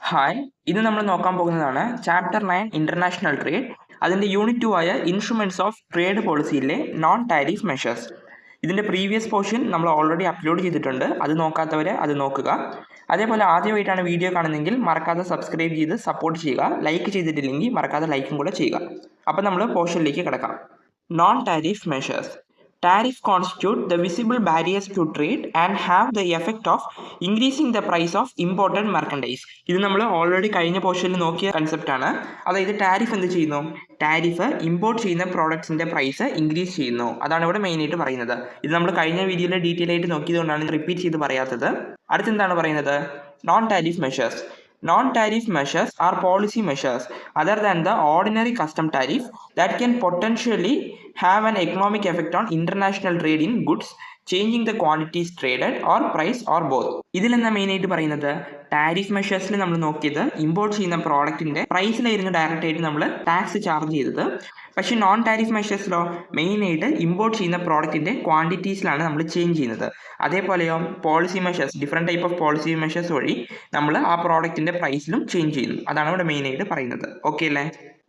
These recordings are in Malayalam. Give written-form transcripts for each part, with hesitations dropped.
ഹായ്, ഇത് നമ്മൾ നോക്കാൻ പോകുന്നതാണ് ചാപ്റ്റർ 9 ഇന്റർനാഷണൽ ട്രേഡ്. അതിൻ്റെ യൂണിറ്റ് 2 ആയ ഇൻസ്ട്രുമെന്റ്സ് ഓഫ് ട്രേഡ് പോളിസിയിലെ നോൺ ടാരിഫ് മെഷേഴ്സ്. ഇതിൻ്റെ പ്രീവിയസ് പോർഷൻ നമ്മൾ ഓൾറെഡി അപ്ലോഡ് ചെയ്തിട്ടുണ്ട്. അത് നോക്കാത്തവരെ അത് നോക്കുക. അതേപോലെ ആദ്യമായിട്ടാണ് വീഡിയോ കാണുന്നതെങ്കിൽ മറക്കാതെ സബ്സ്ക്രൈബ് ചെയ്ത് സപ്പോർട്ട് ചെയ്യുക. ലൈക്ക് ചെയ്തിട്ടില്ലെങ്കിൽ മറക്കാതെ ലൈക്കും കൂടെ ചെയ്യുക. അപ്പോൾ നമ്മൾ പോർഷനിലേക്ക് കിടക്കാം. Non tariff measures. Tariff constitute the visible barriers to trade and have the effect of increasing the price of imported merchandise. ഇത് നമ്മൾ ഓൾറെഡി കഴിഞ്ഞ പോർഷനിൽ നോക്കിയ കൺസെപ്റ്റ് ആണ്. അതായത് ടാരിഫ് എന്ത് ചെയ്യുന്നു? ടാരിഫ് ഇമ്പോർട്ട് ചെയ്യുന്ന പ്രോഡക്ട്സിന്റെ പ്രൈസ് ഇൻക്രീസ് ചെയ്യുന്നു. അതാണ് ഇവിടെ മെയിൻ ആയിട്ട് പറയുന്നത്. ഇത് നമ്മൾ കഴിഞ്ഞ വീഡിയോയിൽ ഡീറ്റെയിൽ ആയിട്ട് നോക്കിയതുകൊണ്ടാണ് റിപ്പീറ്റ് ചെയ്ത് പറയാത്തത്. അടുത്തെന്താണ് പറയുന്നത്? Non tariff measures. Non-tariff measures are policy measures other than the ordinary custom tariff that can potentially have an economic effect on international trade in goods, changing the quantities traded or price or both. ഇതിലെന്താ മെയിൻ ആയിട്ട് പറയുന്നത്? ടാരിഫ് മെഷേഴ്സിൽ നമ്മൾ നോക്കിയത് ഇമ്പോർട്ട് ചെയ്യുന്ന പ്രോഡക്റ്റിന്റെ പ്രൈസിലായിരുന്നു ഡയറക്റ്റ് ആയിട്ട് നമ്മൾ ടാക്സ് ചാർജ് ചെയ്തത്. പക്ഷേ നോൺ ടാരിഫ് മെഷേഴ്സിലോ മെയിൻ ആയിട്ട് ഇമ്പോർട്ട് ചെയ്യുന്ന പ്രോഡക്റ്റിന്റെ ക്വാണ്ടിറ്റീസിലാണ് നമ്മൾ ചേഞ്ച് ചെയ്യുന്നത്. അതേപോലെയോ policy measures, different type of policy measures വഴി നമ്മൾ ആ പ്രോഡക്റ്റിന്റെ പ്രൈസിലും ചേഞ്ച് ചെയ്യുന്നു. അതാണ് ഇവിടെ മെയിൻ ആയിട്ട് പറയുന്നത്. ഓക്കെ അല്ലേ?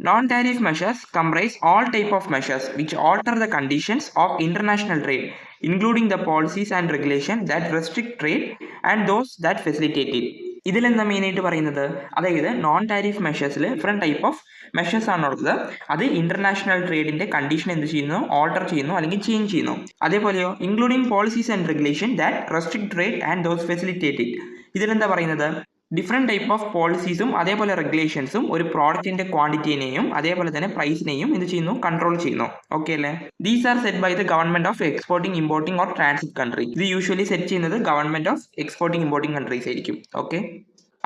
Non-tariff measures comprise all type of measures which alter the conditions of international trade, including the policies and regulations that restrict trade and those that facilitate it. ഇതിലെന്താ മെയിൻ ആയിട്ട് പറയുന്നത്? അതായത് നോൺ ടാരിഫ് മെഷേഴ്സിൽ ഡിഫറെൻറ്റ് ടൈപ്പ് ഓഫ് മെഷേഴ്സ് ആണുള്ളത്. അത് ഇന്റർനാഷണൽ ട്രേഡിന്റെ കണ്ടീഷൻ എന്ത് ചെയ്യുന്നു? ഓൾട്ടർ ചെയ്യുന്നു അല്ലെങ്കിൽ ചേഞ്ച് ചെയ്യുന്നു. അതേപോലെയോ including policies and regulation that restrict trade and those facilitate it. ഇതിലെന്താ പറയുന്നത്? ഡിഫറെൻറ്റ് ടൈപ്പ് ഓഫ് പോളിസീസും അതേപോലെ റെഗുലേഷൻസും ഒരു പ്രോഡക്റ്റിന്റെ ക്വാണ്ടിറ്റിനെയും അതേപോലെ തന്നെ പ്രൈസിനെയും എന്ത് ചെയ്യുന്നു? കൺട്രോൾ ചെയ്യുന്നു. ഓക്കെ അല്ലേ? These are set by the government of exporting importing or transit country. ഇത് യൂഷ്വലി സെറ്റ് ചെയ്യുന്നത് government of exporting importing countries ആയിരിക്കും. ഓക്കെ,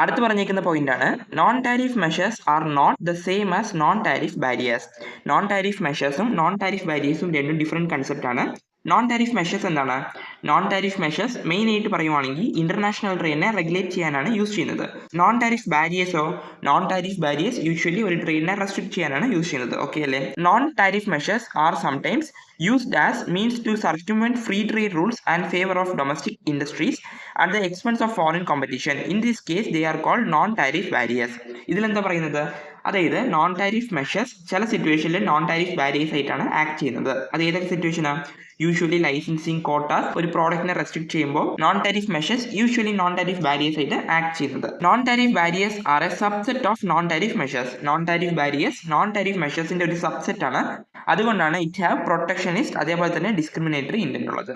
അടുത്ത് പറഞ്ഞേക്കുന്ന പോയിന്റ് ആണ് non tariff measures are not the same as non tariff barriers. Non tariff മെഷേഴ്സും നോൺ ടാരിഫ് ബാരിയേഴ്സും രണ്ടും ഡിഫറെൻറ്റ് കൺസെപ്റ്റ് ആണ്. നോൺ ടാരിഫ് മെഷേഴ്സ് എന്താണ്? നോൺ ടാരിഫ് മെഷേഴ്സ് മെയിൻ ആയിട്ട് പറയുവാണെങ്കിൽ ഇന്റർനാഷണൽ ട്രേഡിനെ റെഗുലേറ്റ് ചെയ്യാനാണ് യൂസ് ചെയ്യുന്നത്. Non tariff ബാരിയേഴ്സോ, non tariff barriers usually ഒരു ട്രേഡിനെ റെസ്ട്രിക്ട് ചെയ്യാനാണ് യൂസ് ചെയ്യുന്നത്. ഓക്കെ അല്ലേ? Non tariff measures R sometimes used as means to circumvent free trade rules and favor of domestic industries at the expense of foreign competition. In this case they are called non-tariff barriers. ഇതിലെന്താ പറയുന്നത്? അതായത് നോൺ ടാരിഫ് മെഷേഴ്സ് ചില സിറ്റുവേഷനിൽ നോൺ ടാരിഫ് ബാരിയേഴ്സ് ആയിട്ടാണ് ആക്ട് ചെയ്യുന്നത്. അത് ഏതൊക്കെ സിറ്റുവേഷനാണ്? യൂഷ്വലി ലൈസൻസിങ് കോട്ടാസ് ഒരു പ്രോഡക്റ്റിനെ റെസ്ട്രിക്ട് ചെയ്യുമ്പോൾ non tariff measures usually non tariff barriers ആയിട്ട് ആക്ട് ചെയ്യുന്നത്. Non tariff barriers are a subset of non tariff measures. Non tariff barriers non tariff മെഷേഴ്സിന്റെ ഒരു സബ്സെറ്റ് ആണ്. അതുകൊണ്ടാണ് ഇറ്റ് ഹാവ് പ്രൊട്ടക്ഷനിസ്റ്റ് അതേപോലെ തന്നെ ഡിസ്ക്രിമിനേറ്ററി ഇന്റന്റ് ഉള്ളത്.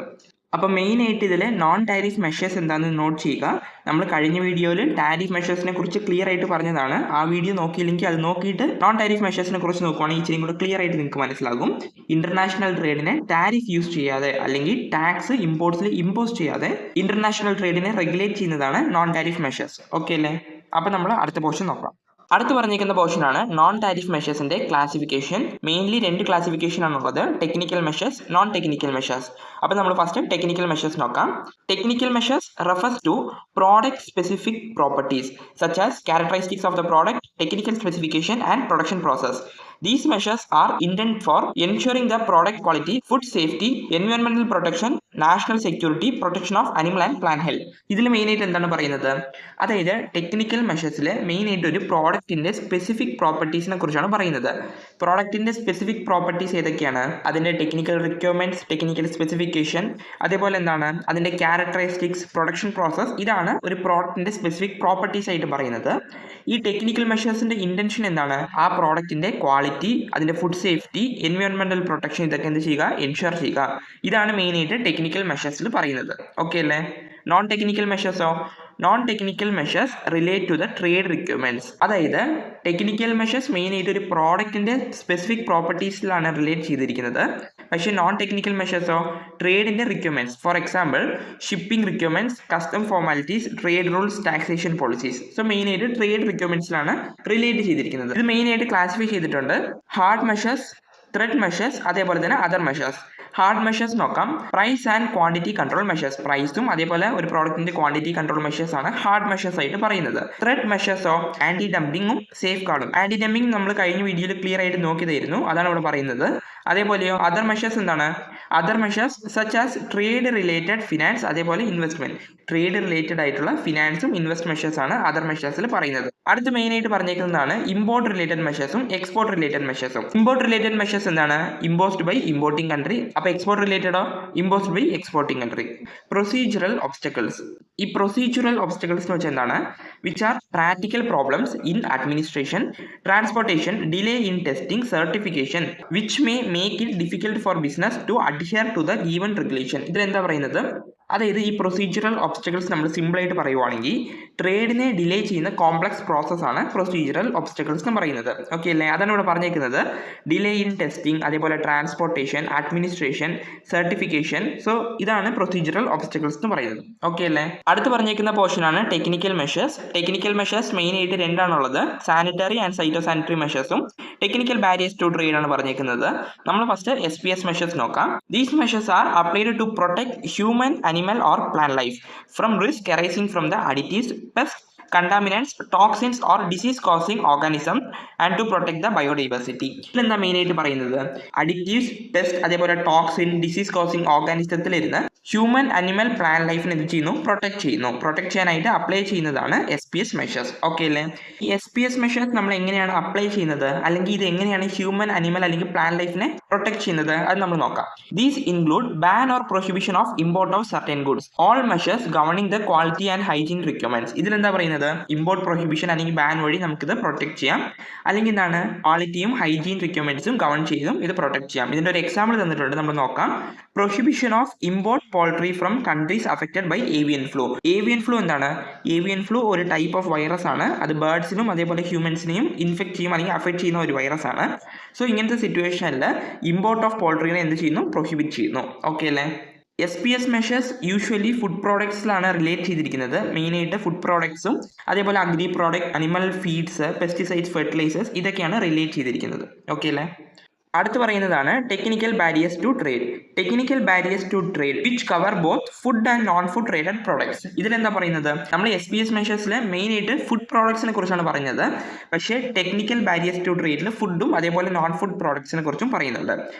അപ്പോൾ മെയിൻ ആയിട്ട് ഇതിൽ നോൺ ടാരിഫ് മെഷേഴ്സ് എന്താണെന്ന് നോട്ട് ചെയ്യുക. നമ്മൾ കഴിഞ്ഞ വീഡിയോയിൽ ടാരിഫ് മെഷേഴ്സിനെ കുറിച്ച് ക്ലിയർ ആയിട്ട് പറഞ്ഞതാണ്. ആ വീഡിയോ നോക്കിയില്ലെങ്കിൽ അത് നോക്കിയിട്ട് നോൺ ടാരിഫ് മെഷേഴ്സിനെ കുറിച്ച് നോക്കുവാണെങ്കിൽ ഇച്ചിരി കൂടെ ക്ലിയർ ആയിട്ട് നിങ്ങൾക്ക് മനസ്സിലാകും. ഇന്റർനാഷണൽ ട്രേഡിനെ ടാരിഫ് യൂസ് ചെയ്യാതെ അല്ലെങ്കിൽ ടാക്സ് ഇമ്പോർട്ട്സിൽ ഇമ്പോസ് ചെയ്യാതെ ഇന്റർനാഷണൽ ട്രേഡിനെ റെഗുലേറ്റ് ചെയ്യുന്നതാണ് നോൺ ടാരിഫ് മെഷേഴ്സ്. ഓക്കെ അല്ലേ? അപ്പോൾ നമ്മൾ അടുത്ത പോർഷൻ നോക്കാം. അടുത്ത് പറഞ്ഞിരിക്കുന്ന പോർഷനാണ് നോൺ ടാരിഫ് മെഷേഴ്സിന്റെ ക്ലാസിഫിക്കേഷൻ. മെയിൻലി രണ്ട് ക്ലാസിഫിക്കേഷൻ ആണുള്ളത്, technical measures, non technical measures. അപ്പോൾ നമ്മൾ ഫസ്റ്റ് ടെക്നിക്കൽ മെഷേഴ്സ് നോക്കാം. Technical measures refers to product specific properties such as characteristics of the product, technical specification and production process. These measures are intended for ensuring the product quality, food safety, environmental protection, national security, protection of animal and plant health. ഇതിൽ മെയിൻ ആയിട്ട് എന്താണ് പറയുന്നത്? അതായത് ടെക്നിക്കൽ മെഷേഴ്സിൽ മെയിൻ ആയിട്ട് ഒരു പ്രോഡക്റ്റിന്റെ സ്പെസിഫിക് പ്രോപ്പർട്ടീസിനെ കുറിച്ചാണ് പറയുന്നത്. പ്രോഡക്റ്റിന്റെ സ്പെസിഫിക് പ്രോപ്പർട്ടീസ് ഏതൊക്കെയാണ്? അതിന്റെ ടെക്നിക്കൽ റിക്വയർമെന്റ്സ്, ടെക്നിക്കൽ സ്പെസിഫിക്കേഷൻ, അതേപോലെ എന്താണ് അതിന്റെ ക്യാരക്ടറിസ്റ്റിക്സ്, പ്രൊഡക്ഷൻ പ്രോസസ്. ഇതാണ് ഒരു പ്രോഡക്റ്റിന്റെ സ്പെസിഫിക് പ്രോപ്പർട്ടീസ് ആയിട്ട് പറയുന്നത്. ഈ ടെക്നിക്കൽ മെഷേഴ്സിന്റെ ഇന്റൻഷൻ എന്താണ്? ആ പ്രോഡക്റ്റിന്റെ ക്വാളിറ്റി, അതിന്റെ ഫുഡ് സേഫ്റ്റി, എൻവയോൺമെന്റൽ പ്രൊട്ടക്ഷൻ ഇതൊക്കെ എന്ത് ചെയ്യുക? എൻഷുർ ചെയ്യുക. ഇതാണ് മെയിൻ ആയിട്ട് ടെക്നിക്കൽ മെഷേഴ്സിൽ പറയുന്നത്. ഓക്കെ അല്ലേ? നോൺ ടെക്നിക്കൽ മെഷേഴ്സോ? Non technical measures relate to the trade requirements. അതായത് ടെക്നിക്കൽ മെഷേഴ്സ് മെയിൻ ആയിട്ട് ഒരു പ്രോഡക്റ്റിന്റെ സ്പെസിഫിക് പ്രോപ്പർട്ടീസിലാണ് റിലേറ്റ് ചെയ്തിരിക്കുന്നത്. പക്ഷേ നോൺ ടെക്നിക്കൽ മെഷേഴ്സോ ട്രേഡിന്റെ requirements. For example shipping requirements, custom formalities, trade rules, taxation policies. So main ആയിട്ട് ട്രേഡ് റിക്വയർമെന്റ്സിലാണ് റിലേറ്റ് ചെയ്തിരിക്കുന്നത്. ഇത് മെയിൻ ആയിട്ട് ക്ലാസിഫൈ ചെയ്തിട്ടുണ്ട്. ഹാർഡ് മെഷേഴ്സ്, ത്രെഡ് മെഷേഴ്സ്, അതേപോലെ തന്നെ അതർ മെഷേഴ്സ്. ഹാർഡ് മെഷേഴ്സ് നോക്കാം. Price and quantity control measures. പ്രൈസും അതേപോലെ ഒരു പ്രോഡക്റ്റിന്റെ ക്വാണ്ടിറ്റി കൺട്രോൾ മെഷേഴ്സ് ആണ് ഹാർഡ് മെഷേഴ്സ് ആയിട്ട് പറയുന്നത്. ത്രെഡ് മെഷേഴ്സോ ആന്റി ഡംപിങ്ങും സേഫ് ഗാർഡും. ആന്റി ഡംപിങ് നമ്മൾ കഴിഞ്ഞ വീഡിയോയിൽ ക്ലിയർ ആയിട്ട് നോക്കിയതായിരുന്നു. അതാണ് ഇവിടെ പറയുന്നത്. അതേപോലെയോ അതർ മെഷേഴ്സ് എന്താണ്? Other measures such as trade related finance, അതേപോലെ ഇൻവെസ്റ്റ്മെന്റ്. ട്രേഡ് റിലേറ്റഡ് ആയിട്ടുള്ള ഫിനാൻസും ഇൻവെസ്റ്റ് മെഷേഴ്സ് ആണ് അതർ മെഷേഴ്സിൽ പറയുന്നത്. അടുത്ത് മെയിൻ ആയിട്ട് പറഞ്ഞേക്കുന്നതാണ് ഇമ്പോർട്ട് റിലേറ്റഡ് മെഷേഴ്സും എക്സ്പോർട്ട് റിലേറ്റഡ് മെഷേഴ്സും. ഇമ്പോർട്ട് റിലേറ്റഡ് മെഷേഴ്സ് എന്താണ്? Imposed by importing country. അപ്പോൾ എക്സ്പോർട്ട് റിലേറ്റഡോ? Imposed by exporting country. Procedural obstacles. ഈ പ്രൊസീജിയറൽ ഒബ്സ്റ്റക്കിൾസ് എന്ന് വെച്ചാൽ എന്താണ്? Which are practical problems in administration, transportation, delay in testing, certification which may make it difficult for business to adhere to the given regulation. ഇതിലെന്താ പറയുന്നത്? അതായത് ഈ പ്രൊസീജിയറൽ ഒബ്സ്റ്റക്കിൾസ് നമ്മൾ സിമ്പിളായിട്ട് പറയുവാണെങ്കിൽ ട്രേഡിനെ ഡിലേ ചെയ്യുന്ന കോംപ്ലക്സ് പ്രോസസ്സാണ് പ്രൊസീജിയറൽ ഒബ്സ്റ്റക്കിൾസ് എന്ന് പറയുന്നത്. ഓക്കെ അല്ലേ? അതാണ് ഇവിടെ പറഞ്ഞേക്കുന്നത്. ഡിലേ ഇൻ ടെസ്റ്റിംഗ്, അതേപോലെ ട്രാൻസ്പോർട്ടേഷൻ, അഡ്മിനിസ്ട്രേഷൻ, സർട്ടിഫിക്കേഷൻ. സോ ഇതാണ് പ്രൊസീജിയറൽ ഒബ്സ്റ്റക്കിൾസ് എന്ന് പറയുന്നത്. ഓക്കെ അല്ലേ? അടുത്ത് പറഞ്ഞേക്കുന്ന പോർഷനാണ് technical measures. Technical measures main ആയിട്ട് രണ്ടാണുള്ളത്, സാനിറ്ററി ആൻഡ് സൈറ്റോ സാനിറ്ററി മെഷേഴ്സും ടെക്നിക്കൽ ബാരിയേഴ്സ് ടു ട്രേഡ് ആണ് പറഞ്ഞേക്കുന്നത്. നമ്മൾ ഫസ്റ്റ് SPS മെഷേഴ്സ് നോക്കാം. These measures are applied to protect human, animal or plant life from risk arising from the additives, pests, contaminants, toxins or disease causing organisms and to protect the biodiversity. ഇതിലെന്താ മെയിൻ ആയിട്ട് പറയുന്നത്? അഡിറ്റീവ്സ്, പെസ്റ്റ്, അതേപോലെ ടോക്സിൻ, ഡിസീസ് കോസിങ് ഓർഗാനിസത്തിൽ ഇരുന്ന് ഹ്യൂമൻ, അനിമൽ, പ്ലാന്റ് ലൈഫിനെ എന്ത് ചെയ്യുന്നു? പ്രൊട്ടക്ട് ചെയ്യുന്നു. പ്രൊട്ടക്ട് ചെയ്യാനായിട്ട് അപ്ലൈ ചെയ്യുന്നതാണ് SPS മെഷേഴ്സ്. ഓക്കെ അല്ലേ? ഈ SPS മെഷേഴ്സ് നമ്മൾ എങ്ങനെയാണ് അപ്ലൈ ചെയ്യുന്നത്, അല്ലെങ്കിൽ ഇത് എങ്ങനെയാണ് ഹ്യൂമൻ, അനിമൽ അല്ലെങ്കിൽ പ്ലാന്റ് ലൈഫിനെ പ്രൊട്ടക്ട് ചെയ്യുന്നത്, അത് നമ്മൾ നോക്കാം. These include ban or prohibition of import of certain goods, all measures governing the quality and hygiene requirements. ഇതിലെന്താ പറയുന്നത്? ഇമ്പോർട്ട് പ്രൊഹിബിഷൻ അല്ലെങ്കിൽ ബാൻ വഴി നമുക്കിത് പ്രൊട്ടക്ട് ചെയ്യാം, അല്ലെങ്കിൽ എന്താണ് ക്വാളിറ്റിയും ഹൈജീൻ റിക്വയർമെന്റ്സും ഗവൺ ചെയ്തും ഇത് പ്രൊട്ടക്ട് ചെയ്യാം. ഇതിന്റെ ഒരു എക്സാമ്പിൾ തന്നിട്ടുണ്ട്, നമ്മൾ നോക്കാം. Prohibition of import poultry from countries affected by avian flu. Avian flu എന്താണ്? ഏവിയൻ ഫ്ലൂ ഒരു ടൈപ്പ് ഓഫ് വൈറസ് ആണ്. അത് ബേർഡ്സിനും അതേപോലെ ഹ്യൂമൻസിനെയും ഇൻഫെക്ട് ചെയ്യും അല്ലെങ്കിൽ അഫക്ട് ചെയ്യുന്ന ഒരു വൈറസ് ആണ്. സോ ഇങ്ങനത്തെ സിറ്റുവേഷനിൽ ഇമ്പോർട്ട് ഓഫ് പോൾട്രീനെ എന്ത് ചെയ്യുന്നു? പ്രൊഹിബിറ്റ് ചെയ്യുന്നു. ഓക്കെ അല്ലേ? SPS മെഷേഴ്സ് യൂഷ്വലി ഫുഡ് പ്രോഡക്ട്സിലാണ് റിലേറ്റ് ചെയ്തിരിക്കുന്നത്. മെയിനായിട്ട് ഫുഡ് പ്രോഡക്ട്സും അതേപോലെ agri product, animal feeds, pesticides, fertilisers ഇതൊക്കെയാണ് റിലേറ്റ് ചെയ്തിരിക്കുന്നത്. ഓക്കെ അല്ലേ? അടുത്ത് പറയുന്നതാണ് technical barriers to trade. Technical barriers to trade which cover both food and non food traded products. ഇതിലെന്താ പറയുന്നത്? നമ്മൾ SPS മെഷേഴ്സിൽ മെയിൻ ആയിട്ട് ഫുഡ് പ്രോഡക്ട്സിനെ കുറിച്ചാണ് പറയുന്നത്. പക്ഷേ ടെക്നിക്കൽ ബാരിയേഴ്സ് ടു ട്രേഡിൽ ഫുഡും അതേപോലെ നോൺ ഫുഡ് പ്രോഡക്ട്സിനെ കുറിച്ചും പറയുന്നുണ്ട്.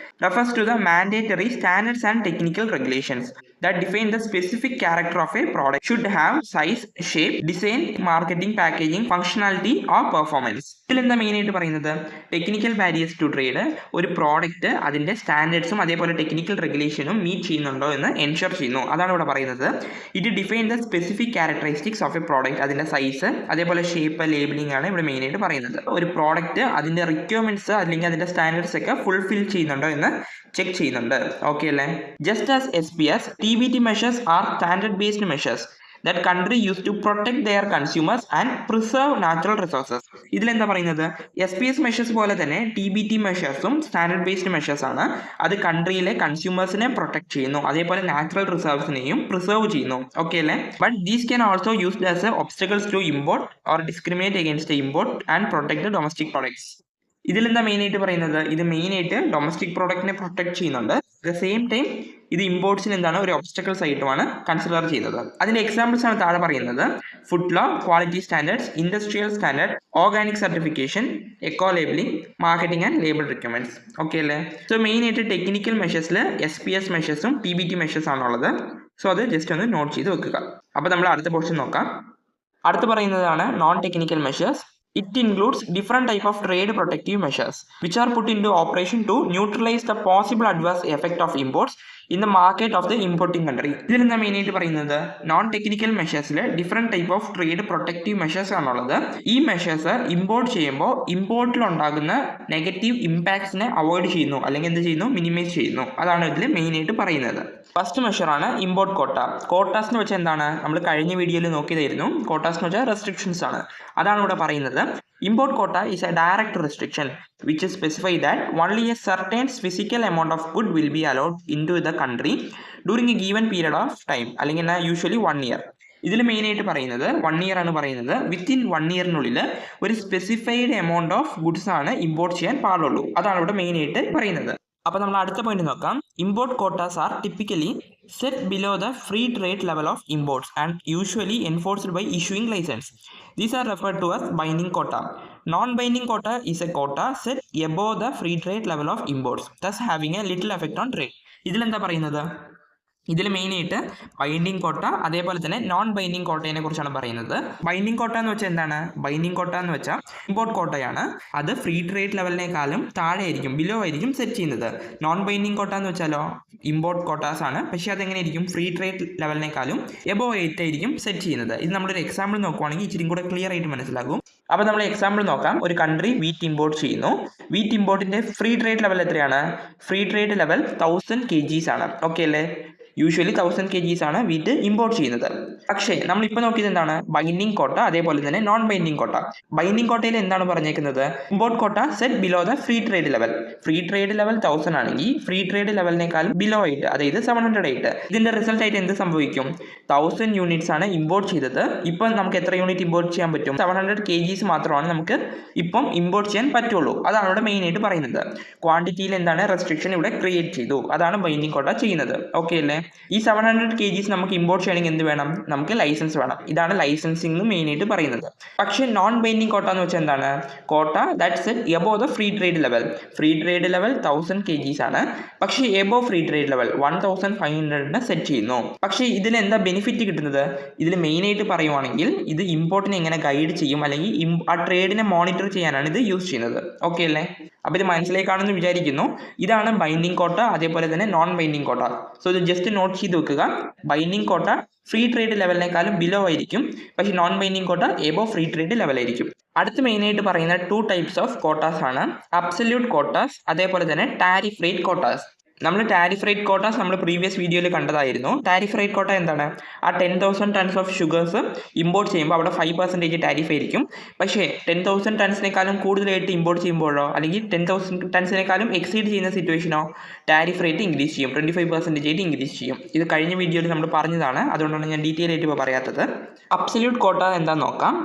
Refers to the mandatory standards and technical regulations that define the specific character of a product, should have size, shape, design, marketing, packaging, functionality or performance. ഇതിലെന്താ മെയിൻ ആയിട്ട് പറയുന്നത്? ടെക്നിക്കൽ ബാരിയേഴ്സ് ടു ട്രേഡ് ഒരു പ്രോഡക്റ്റ് അതിൻ്റെ സ്റ്റാൻഡേർഡ്സും അതേപോലെ ടെക്നിക്കൽ റെഗുലേഷനും മീറ്റ് ചെയ്യുന്നുണ്ടോ എന്ന് എൻഷുർ ചെയ്യുന്നു. അതാണ് ഇവിടെ പറയുന്നത്. It define the specific characteristics of a product. അതിൻ്റെ സൈസ് അതേപോലെ ഷേപ്പ്, ലേബിളിംഗ് ആണ് ഇവിടെ മെയിൻ ആയിട്ട് പറയുന്നത്. ഒരു പ്രോഡക്റ്റ് അതിൻ്റെ റിക്വയർമെന്റ്സ് അല്ലെങ്കിൽ അതിൻ്റെ സ്റ്റാൻഡേർഡ്സ് ഒക്കെ ഫുൾഫിൽ ചെയ്യുന്നുണ്ടോ എന്ന് ചെക്ക് ചെയ്യുന്നുണ്ട്. ഓക്കെ അല്ലേ? Just as SPS, TBT measures are standard based measures that country used to protect their consumers and preserve natural resources. ഇതിലെന്താ പറയുന്നത്? SPS മെഷേഴ്സ് പോലെ തന്നെ TBT മെഷേഴ്സും സ്റ്റാൻഡേർഡ് ബേസ്ഡ് മെഷേഴ്സ് ആണ്. അത് കൺട്രിയിലെ കൺസ്യൂമേഴ്സിനെ പ്രൊട്ടക്ട് ചെയ്യുന്നു, അതേപോലെ നാച്ചുറൽ റിസോഴ്സിനെയും പ്രിസർവ് ചെയ്യുന്നു. ഓക്കെ അല്ലേ? But these can also used as obstacles to import or discriminate against import and protect the domestic products. ഇതിലെന്താ മെയിൻ ആയിട്ട് പറയുന്നത്? ഇത് മെയിൻ ആയിട്ട് ഡൊമസ്റ്റിക് പ്രോഡക്റ്റിനെ പ്രൊട്ടക്ട് ചെയ്യുന്നുണ്ട്. അറ്റ് ദ സെയിം ടൈം ഇത് ഇമ്പോർട്ട്സിന് എന്താണ് ഒരു ഒബ്സ്റ്റക്കിൾസ് ആയിട്ടുമാണ് കൺസിഡർ ചെയ്യുന്നത്. അതിന്റെ എക്സാമ്പിൾസ് ആണ് താഴെ പറയുന്നത്. Food law, quality standards, industrial standard, organic certification, eco labelling, marketing and label requirements. Okay അല്ലേ? സോ മെയിൻ ആയിട്ട് ടെക്നിക്കൽ മെഷേഴ്സിൽ SPS മെഷേഴ്സും TBT മെഷേഴ്സ് ആണുള്ളത്. സോ അത് ജസ്റ്റ് ഒന്ന് നോട്ട് ചെയ്ത് വെക്കുക. അപ്പോൾ നമ്മൾ അടുത്ത പോർഷൻ നോക്കാം. അടുത്ത് പറയുന്നതാണ് non technical measures. It includes different type of trade protective measures which are put into operation to neutralize the possible adverse effect of imports in the market of the importing country. ഇതിലെന്താ മെയിൻ ആയിട്ട് പറയുന്നത്? നോൺ ടെക്നിക്കൽ മെഷേഴ്സിൽ different type of trade protective measures ആണുള്ളത്. ഈ മെഷേഴ്സ് ഇമ്പോർട്ട് ചെയ്യുമ്പോൾ ഇമ്പോർട്ടിൽ ഉണ്ടാകുന്ന നെഗറ്റീവ് ഇമ്പാക്ട്സിനെ അവോയ്ഡ് ചെയ്യുന്നു, അല്ലെങ്കിൽ എന്ത് ചെയ്യുന്നു? മിനിമൈസ് ചെയ്യുന്നു. അതാണ് ഇതിൽ മെയിൻ ആയിട്ട് പറയുന്നത്. ഫസ്റ്റ് മെഷറാണ് ഇമ്പോർട്ട് കോട്ട. കോട്ടാസ് എന്ന് വെച്ചാൽ എന്താണ്? നമ്മൾ കഴിഞ്ഞ വീഡിയോയിൽ നോക്കിയതായിരുന്നു. കോട്ടാസ് എന്ന് വെച്ചാൽ റെസ്ട്രിക്ഷൻസ് ആണ്. അതാണ് ഇവിടെ പറയുന്നത്. Import quota is a direct restriction which specifies that only a certain physical amount of good will be allowed into the country during a given period of time, അല്ലെങ്കിൽ യൂഷ്വലി 1 year. ഇതിൽ മെയിൻ ആയിട്ട് പറയുന്നത് 1 year ആണ് പറയുന്നത്. വിത്തിൻ 1 yearനുള്ളിൽ ഒരു സ്പെസിഫൈഡ് എമൗണ്ട് ഓഫ് ഗുഡ്സ് ആണ് ഇമ്പോർട്ട് ചെയ്യാൻ പാടുള്ളൂ. അതാണ് ഇവിടെ മെയിൻ ആയിട്ട് പറയുന്നത്. അപ്പോൾ നമ്മൾ അടുത്ത പോയിന്റ് നോക്കാം. Import quotas R typically set below the free trade level of imports and usually enforced by issuing license. These are referred to as binding quota. Non-binding quota is a quota set above the free trade level of imports, thus having a little effect on trade. ഇതിലെന്താ പറയുന്നത്? ഇതിൽ മെയിനായിട്ട് ബൈൻഡിങ് കോട്ട അതേപോലെ തന്നെ നോൺ ബൈൻഡിങ് കോട്ടയെ കുറിച്ചാണ് പറയുന്നത്. ബൈൻഡിങ് കോട്ട എന്ന് വെച്ചാൽ എന്താണ്? ബൈൻഡിങ് കോട്ട എന്ന് വെച്ചാൽ ഇമ്പോർട്ട് കോട്ടയാണ്. അത് ഫ്രീ ട്രേഡ് ലെവലിനേക്കാളും താഴെ ആയിരിക്കും, ബിലോ ആയിരിക്കും സെറ്റ് ചെയ്യുന്നത്. നോൺ ബൈൻഡിങ് കോട്ട എന്ന് വെച്ചാലോ ഇമ്പോർട്ട് കോട്ടാസ് ആണ്, പക്ഷേ അതെങ്ങനെയായിരിക്കും? ഫ്രീ ട്രേഡ് ലെവലിനേക്കാളും എബോ 8 ആയിരിക്കും സെറ്റ് ചെയ്യുന്നത്. ഇത് നമ്മളൊരു എക്സാമ്പിൾ നോക്കുവാണെങ്കിൽ ഇച്ചിരി കൂടെ ക്ലിയർ ആയിട്ട് മനസ്സിലാകും. അപ്പോൾ നമ്മൾ എക്സാമ്പിൾ നോക്കാം. ഒരു കൺട്രി വീറ്റ് ഇമ്പോർട്ട് ചെയ്യുന്നു. വീറ്റ് ഇമ്പോർട്ടിന്റെ ഫ്രീ ട്രേഡ് ലെവൽ എത്രയാണ്? ഫ്രീ ട്രേഡ് ലെവൽ 1000 kgs ആണ്. ഓക്കെ അല്ലേ? യൂഷ്വലി 1000 kgs ആണ് വീറ്റ് ഇമ്പോർട്ട് ചെയ്യുന്നത്. പക്ഷേ നമ്മളിപ്പോൾ നോക്കിയത് എന്താണ്? ബൈൻഡിങ് കോട്ട അതേപോലെ തന്നെ നോൺ ബൈൻഡിങ് കോട്ട. ബൈൻഡിങ് കോട്ടയിൽ എന്താണ് പറഞ്ഞേക്കുന്നത്? ഇമ്പോർട്ട് കോട്ട set below the free trade level. Free trade level 1000 ആണെങ്കിൽ ഫ്രീ ട്രേഡ് ലെവലിനേക്കാളും ബിലോ ആയിട്ട്, അതായത് 708. ഇതിന്റെ റിസൾട്ട് ആയിട്ട് എന്ത് സംഭവിക്കും? 1000 യൂണിറ്റ്സ് ആണ് ഇമ്പോർട്ട് ചെയ്തത്. ഇപ്പം നമുക്ക് എത്ര യൂണിറ്റ് ഇമ്പോർട്ട് ചെയ്യാൻ പറ്റും? 700 kgs മാത്രമാണ് നമുക്ക് ഇപ്പം ഇമ്പോർട്ട് ചെയ്യാൻ പറ്റുള്ളൂ. അതാണ് ഇവിടെ മെയിൻ ആയിട്ട് പറയുന്നത്. ക്വാണ്ടിറ്റിയിൽ എന്താണ് റെസ്ട്രിക്ഷൻ ഇവിടെ ക്രിയേറ്റ് ചെയ്തു. അതാണ് ബൈൻഡിങ് കോട്ട ചെയ്യുന്നത്. ഓക്കെ അല്ലേ? ഈ 700 kgs നമുക്ക് ഇമ്പോർട്ട് ചെയ്യണമെങ്കിൽ എന്ത് വേണം? നമുക്ക് ലൈസൻസ് വേണം. ഇതാണ് ലൈസൻസിംഗ് എന്ന് മെയിൻ ആയിട്ട് പറയുന്നത്. പക്ഷേ നോൺ ബൈൻഡിങ് കോട്ട എന്ന് വെച്ചാൽ എന്താണ്? കോട്ട that set above the free trade level. Free trade level 1000 kgs ആണ്, പക്ഷേ above free trade level 1500 set ചെയ്യുന്നു. പക്ഷേ ഇതിൽ എന്താ ബെനിഫിറ്റ് കിട്ടുന്നത്? ഇതിൽ മെയിൻ ആയിട്ട് പറയുവാണെങ്കിൽ ഇത് ഇമ്പോർട്ടിനെ എങ്ങനെ ഗൈഡ് ചെയ്യും, അല്ലെങ്കിൽ ആ ട്രേഡിനെ മോണിറ്റർ ചെയ്യാനാണ് ഇത് യൂസ് ചെയ്യുന്നത്. ഓക്കെ അല്ലേ? അപ്പോൾ ഇത് മനസ്സിലേക്കാണെന്ന് വിചാരിക്കുന്നു. ഇതാണ് ബൈൻഡിങ് കോട്ട അതേപോലെ തന്നെ നോൺ ബൈൻഡിങ് കോട്ട. സോ ഇത് ജസ്റ്റ് നോട്ട് ചെയ്ത് വെക്കുക. ബൈൻഡിങ് കോട്ട ഫ്രീ ട്രേഡ് ലെവലിനേക്കാളും ബിലോ ആയിരിക്കും, പക്ഷേ നോൺ ബൈൻഡിങ് കോട്ട എബോ ഫ്രീ ട്രേഡ് ലെവലായിരിക്കും. അടുത്ത് മെയിനായിട്ട് പറയുന്ന 2 ടൈപ്സ് ഓഫ് കോട്ടാസ് ആണ്. അബ്സല്യൂട്ട് കോട്ടാസ് അതേപോലെ തന്നെ ടാരിഫ് റേറ്റ് കോട്ടാസ്. നമ്മൾ ടാരിഫ് റേറ്റ് കോട്ടാസ് നമ്മൾ പ്രീവിയസ് വീഡിയോയിൽ കണ്ടതായിരുന്നു. ടാരിഫ് റേറ്റ് കോട്ട എന്താണ്? ആ 10,000 ടൺസ് ഓഫ് ഷുഗേഴ്സ് ഇമ്പോർട്ട് ചെയ്യുമ്പോൾ അവിടെ 5% ടാരിഫ് ആയിരിക്കും. പക്ഷേ 10,000 ടൺസിനേക്കാളും കൂടുതലായിട്ട് ഇമ്പോർട്ട് ചെയ്യുമ്പോഴോ അല്ലെങ്കിൽ 10,000 ടൺസിനേക്കാളും എക്സീഡ് ചെയ്യുന്ന സിറ്റുവേഷനോ ടാരിഫ് റേറ്റ് ഇൻക്രീസ് ചെയ്യും, 25% ആയിട്ട് ഇൻക്രീസ് ചെയ്യും. ഇത് കഴിഞ്ഞ വീഡിയോയിൽ നമ്മൾ പറഞ്ഞതാണ്, അതുകൊണ്ടാണ് ഞാൻ ഡീറ്റെയിൽ ആയിട്ട് ഇപ്പോൾ പറയാത്തത്. അബ്സല്യൂട്ട് കോട്ട എന്താണെന്ന് നോക്കാം.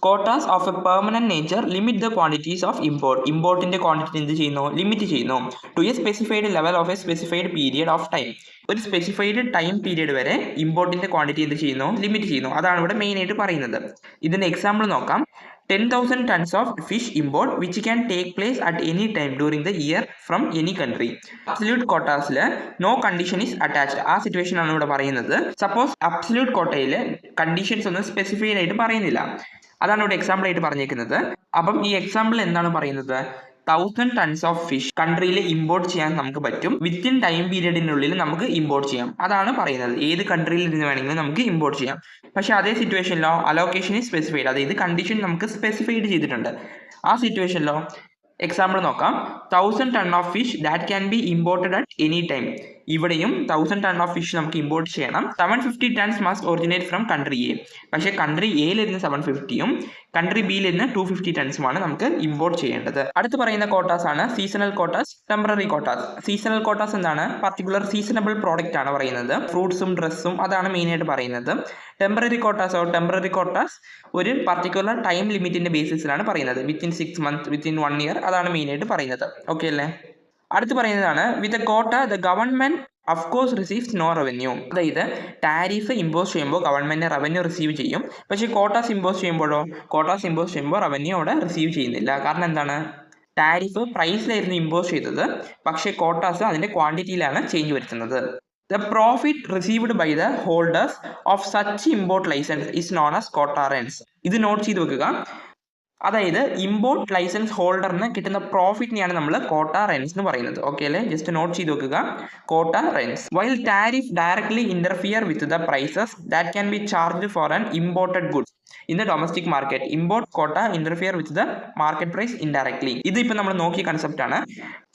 Quotas of a permanent nature limit the quantities of import. ഇമ്പോർട്ടിന്റെ ക്വാണ്ടിറ്റി എന്ത് ചെയ്യുന്നു? ലിമിറ്റ് ചെയ്യുന്നു. To a specified level of a specified period of time. ഒരു സ്പെസിഫൈഡ് ടൈം പീരിയഡ് വരെ ഇമ്പോർട്ടിന്റെ ക്വാണ്ടിറ്റി എന്ത് ചെയ്യുന്നു? ലിമിറ്റ് ചെയ്യുന്നു. അതാണ് ഇവിടെ മെയിൻ ആയിട്ട് പറയുന്നത്. ഇതിന്റെ എക്സാമ്പിൾ നോക്കാം. 10,000 tons of fish import which can take place at any time during the year from any country. Absolute quotas no condition is attached. ആ സിറ്റുവേഷൻ ആണ് ഇവിടെ പറയുന്നത്. സപ്പോസ് അബ്സല്യൂട്ട് കോട്ടയിൽ കണ്ടീഷൻസ് ഒന്നും സ്പെസിഫൈഡ് ആയിട്ട് പറയുന്നില്ല. അതാണ് ഇവിടെ എക്സാമ്പിൾ ആയിട്ട് പറഞ്ഞേക്കുന്നത്. അപ്പം ഈ എക്സാമ്പിൾ എന്താണ് പറയുന്നത്? 1000 ടൺസ് ഓഫ് ഫിഷ് കൺട്രിയിൽ ഇമ്പോർട്ട് ചെയ്യാൻ നമുക്ക് പറ്റും. വിത്തിൻ ടൈം പീരീഡിനുള്ളിൽ നമുക്ക് ഇമ്പോർട്ട് ചെയ്യാം. അതാണ് പറയുന്നത്. ഏത് കൺട്രിയിൽ നിന്ന് വേണമെങ്കിലും നമുക്ക് ഇമ്പോർട്ട് ചെയ്യാം. പക്ഷേ അതേ സിറ്റുവേഷനിലോ അലോക്കേഷൻ ഈസ് സ്പെസിഫൈഡ്, അതായത് കണ്ടീഷൻ നമുക്ക് സ്പെസിഫൈഡ് ചെയ്തിട്ടുണ്ട്. ആ സിറ്റുവേഷനിലോ എക്സാമ്പിൾ നോക്കാം. 1000 ton of fish that can be imported at any time. ഇവിടെയും 1000 ടൺ ഓഫ് ഫിഷ് നമുക്ക് ഇമ്പോർട്ട് ചെയ്യണം. 750 tons must originate from country A. പക്ഷേ കൺട്രി എയിലിരുന്ന് 750യും കൺട്രി ബിയിലിരുന്ന് 250 ടൺസുമാണ് നമുക്ക് ഇമ്പോർട്ട് ചെയ്യേണ്ടത്. അടുത്ത് പറയുന്ന കോട്ടാസ് ആണ് seasonal quotas, temporary quotas. Seasonal quotas എന്താണ്? പർട്ടിക്കുലർ സീസണബിൾ പ്രോഡക്റ്റ് ആണ് പറയുന്നത്. ഫ്രൂട്ട്സും ഡ്രസ്സും അതാണ് മെയിനായിട്ട് പറയുന്നത്. ടെമ്പററി കോട്ടാസ് ഒരു പർട്ടിക്കുലർ ടൈം ലിമിറ്റിന്റെ ബേസിസിലാണ് പറയുന്നത്. വിത്തിൻ 6 months, വിത്തിൻ 1 year, അതാണ് മെയിനായിട്ട് പറയുന്നത്. ഓക്കെ അല്ലേ? അടുത്ത് പറയുന്നതാണ് with a quota the government of course receives no revenue. അതായത് ടാരിഫ് ഇമ്പോസ് ചെയ്യുമ്പോൾ ഗവൺമെന്റ് റവന്യൂ റിസീവ് ചെയ്യും. പക്ഷേ കോട്ടാസ് ഇമ്പോസ് ചെയ്യുമ്പോൾ റവന്യൂ അവിടെ റിസീവ് ചെയ്യുന്നില്ല. കാരണം എന്താണ്? ടാരിഫ് പ്രൈസിലായിരുന്നു ഇമ്പോസ് ചെയ്തത്, പക്ഷേ കോട്ടാസ് അതിന്റെ ക്വാണ്ടിറ്റിയിലാണ് ചേഞ്ച് വരുത്തുന്നത്. The profit received by the holders of such import license is known as quota rents. ഇത് നോട്ട് ചെയ്ത് വെക്കുക. അതായത് ഇമ്പോർട്ട് ലൈസൻസ് ഹോൾഡറിന് കിട്ടുന്ന പ്രോഫിറ്റിനെയാണ് നമ്മൾ കോട്ട റെൻസ് എന്ന് പറയുന്നത്. ഓക്കെ അല്ലേ? ജസ്റ്റ് നോട്ട് ചെയ്ത് വെക്കുക. Quota rents. While tariff directly interfere with the prices that can be charged for an imported goods in the domestic market, import quota interfere with the market price indirectly. ഇത് ഇപ്പം നമ്മൾ നോക്കിയ കൺസെപ്റ്റ് ആണ്.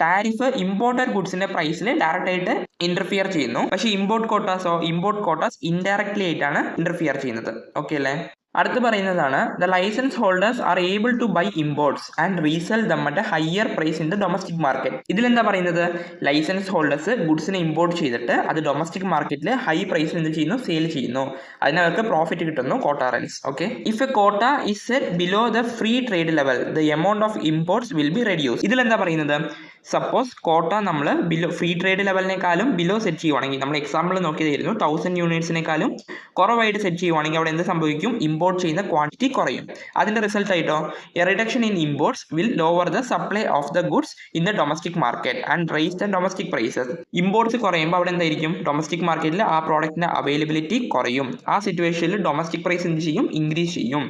ടാരിഫ് ഇമ്പോർട്ടഡ് ഗുഡ്സിന്റെ പ്രൈസിൽ ഡയറക്റ്റ് ആയിട്ട് ഇന്റർഫിയർ ചെയ്യുന്നു. പക്ഷേ ഇമ്പോർട്ട് കോട്ടാസ് ഇൻഡയറക്ട്ലി ആയിട്ടാണ് ഇന്റർഫിയർ ചെയ്യുന്നത്. ഓക്കെ അല്ലേ? അടുത്ത് പറയുന്നതാണ് the licence holders are able to buy imports and resell them at A higher price in the domestic market. ഇതിലെന്താ പറയുന്നത്? ലൈസൻസ് ഹോൾഡേഴ്സ് ഗുഡ്സിനെ ഇമ്പോർട്ട് ചെയ്തിട്ട് അത് ഡൊമസ്റ്റിക് മാർക്കറ്റിൽ ഹൈ പ്രൈസിൽ എന്ത് ചെയ്യുന്നു? സെയിൽ ചെയ്യുന്നു. അതിനവർക്ക് പ്രോഫിറ്റ് കിട്ടുന്നു. Quota rents. Okay. If a quota is set below the free trade level the amount of imports will be reduce. ഇതിലെന്താ പറയുന്നത്? സപ്പോസ് കോട്ട നമ്മൾ ബിലോ ഫ്രീ ട്രേഡ് ലെവലിനേക്കാളും ബിലോ സെറ്റ് ചെയ്യുവാണെങ്കിൽ, നമ്മൾ എക്സാമ്പിൾ നോക്കിയതായിരുന്നു 1000 യൂണിറ്റ്സിനേക്കാളും കുറവായിട്ട് സെറ്റ് ചെയ്യുവാണെങ്കിൽ അവിടെ എന്ത് സംഭവിക്കും? ഇമ്പോർട്ട് ചെയ്യുന്ന ക്വാണ്ടിറ്റി കുറയും. അതിൻ്റെ റിസൾട്ട് ആയിട്ടോ a reduction in imports will lower the supply of the goods in the domestic market and raise the domestic prices. Imports കുറയുമ്പോൾ അവിടെ എന്തായിരിക്കും? ഡൊമസ്റ്റിക് മാർക്കറ്റിൽ ആ പ്രോഡക്റ്റിന്റെ അവൈലബിലിറ്റി കുറയും. ആ സിറ്റുവേഷനിൽ ഡൊമസ്റ്റിക് പ്രൈസ് എന്ത് ചെയ്യും? ഇൻക്രീസ് ചെയ്യും.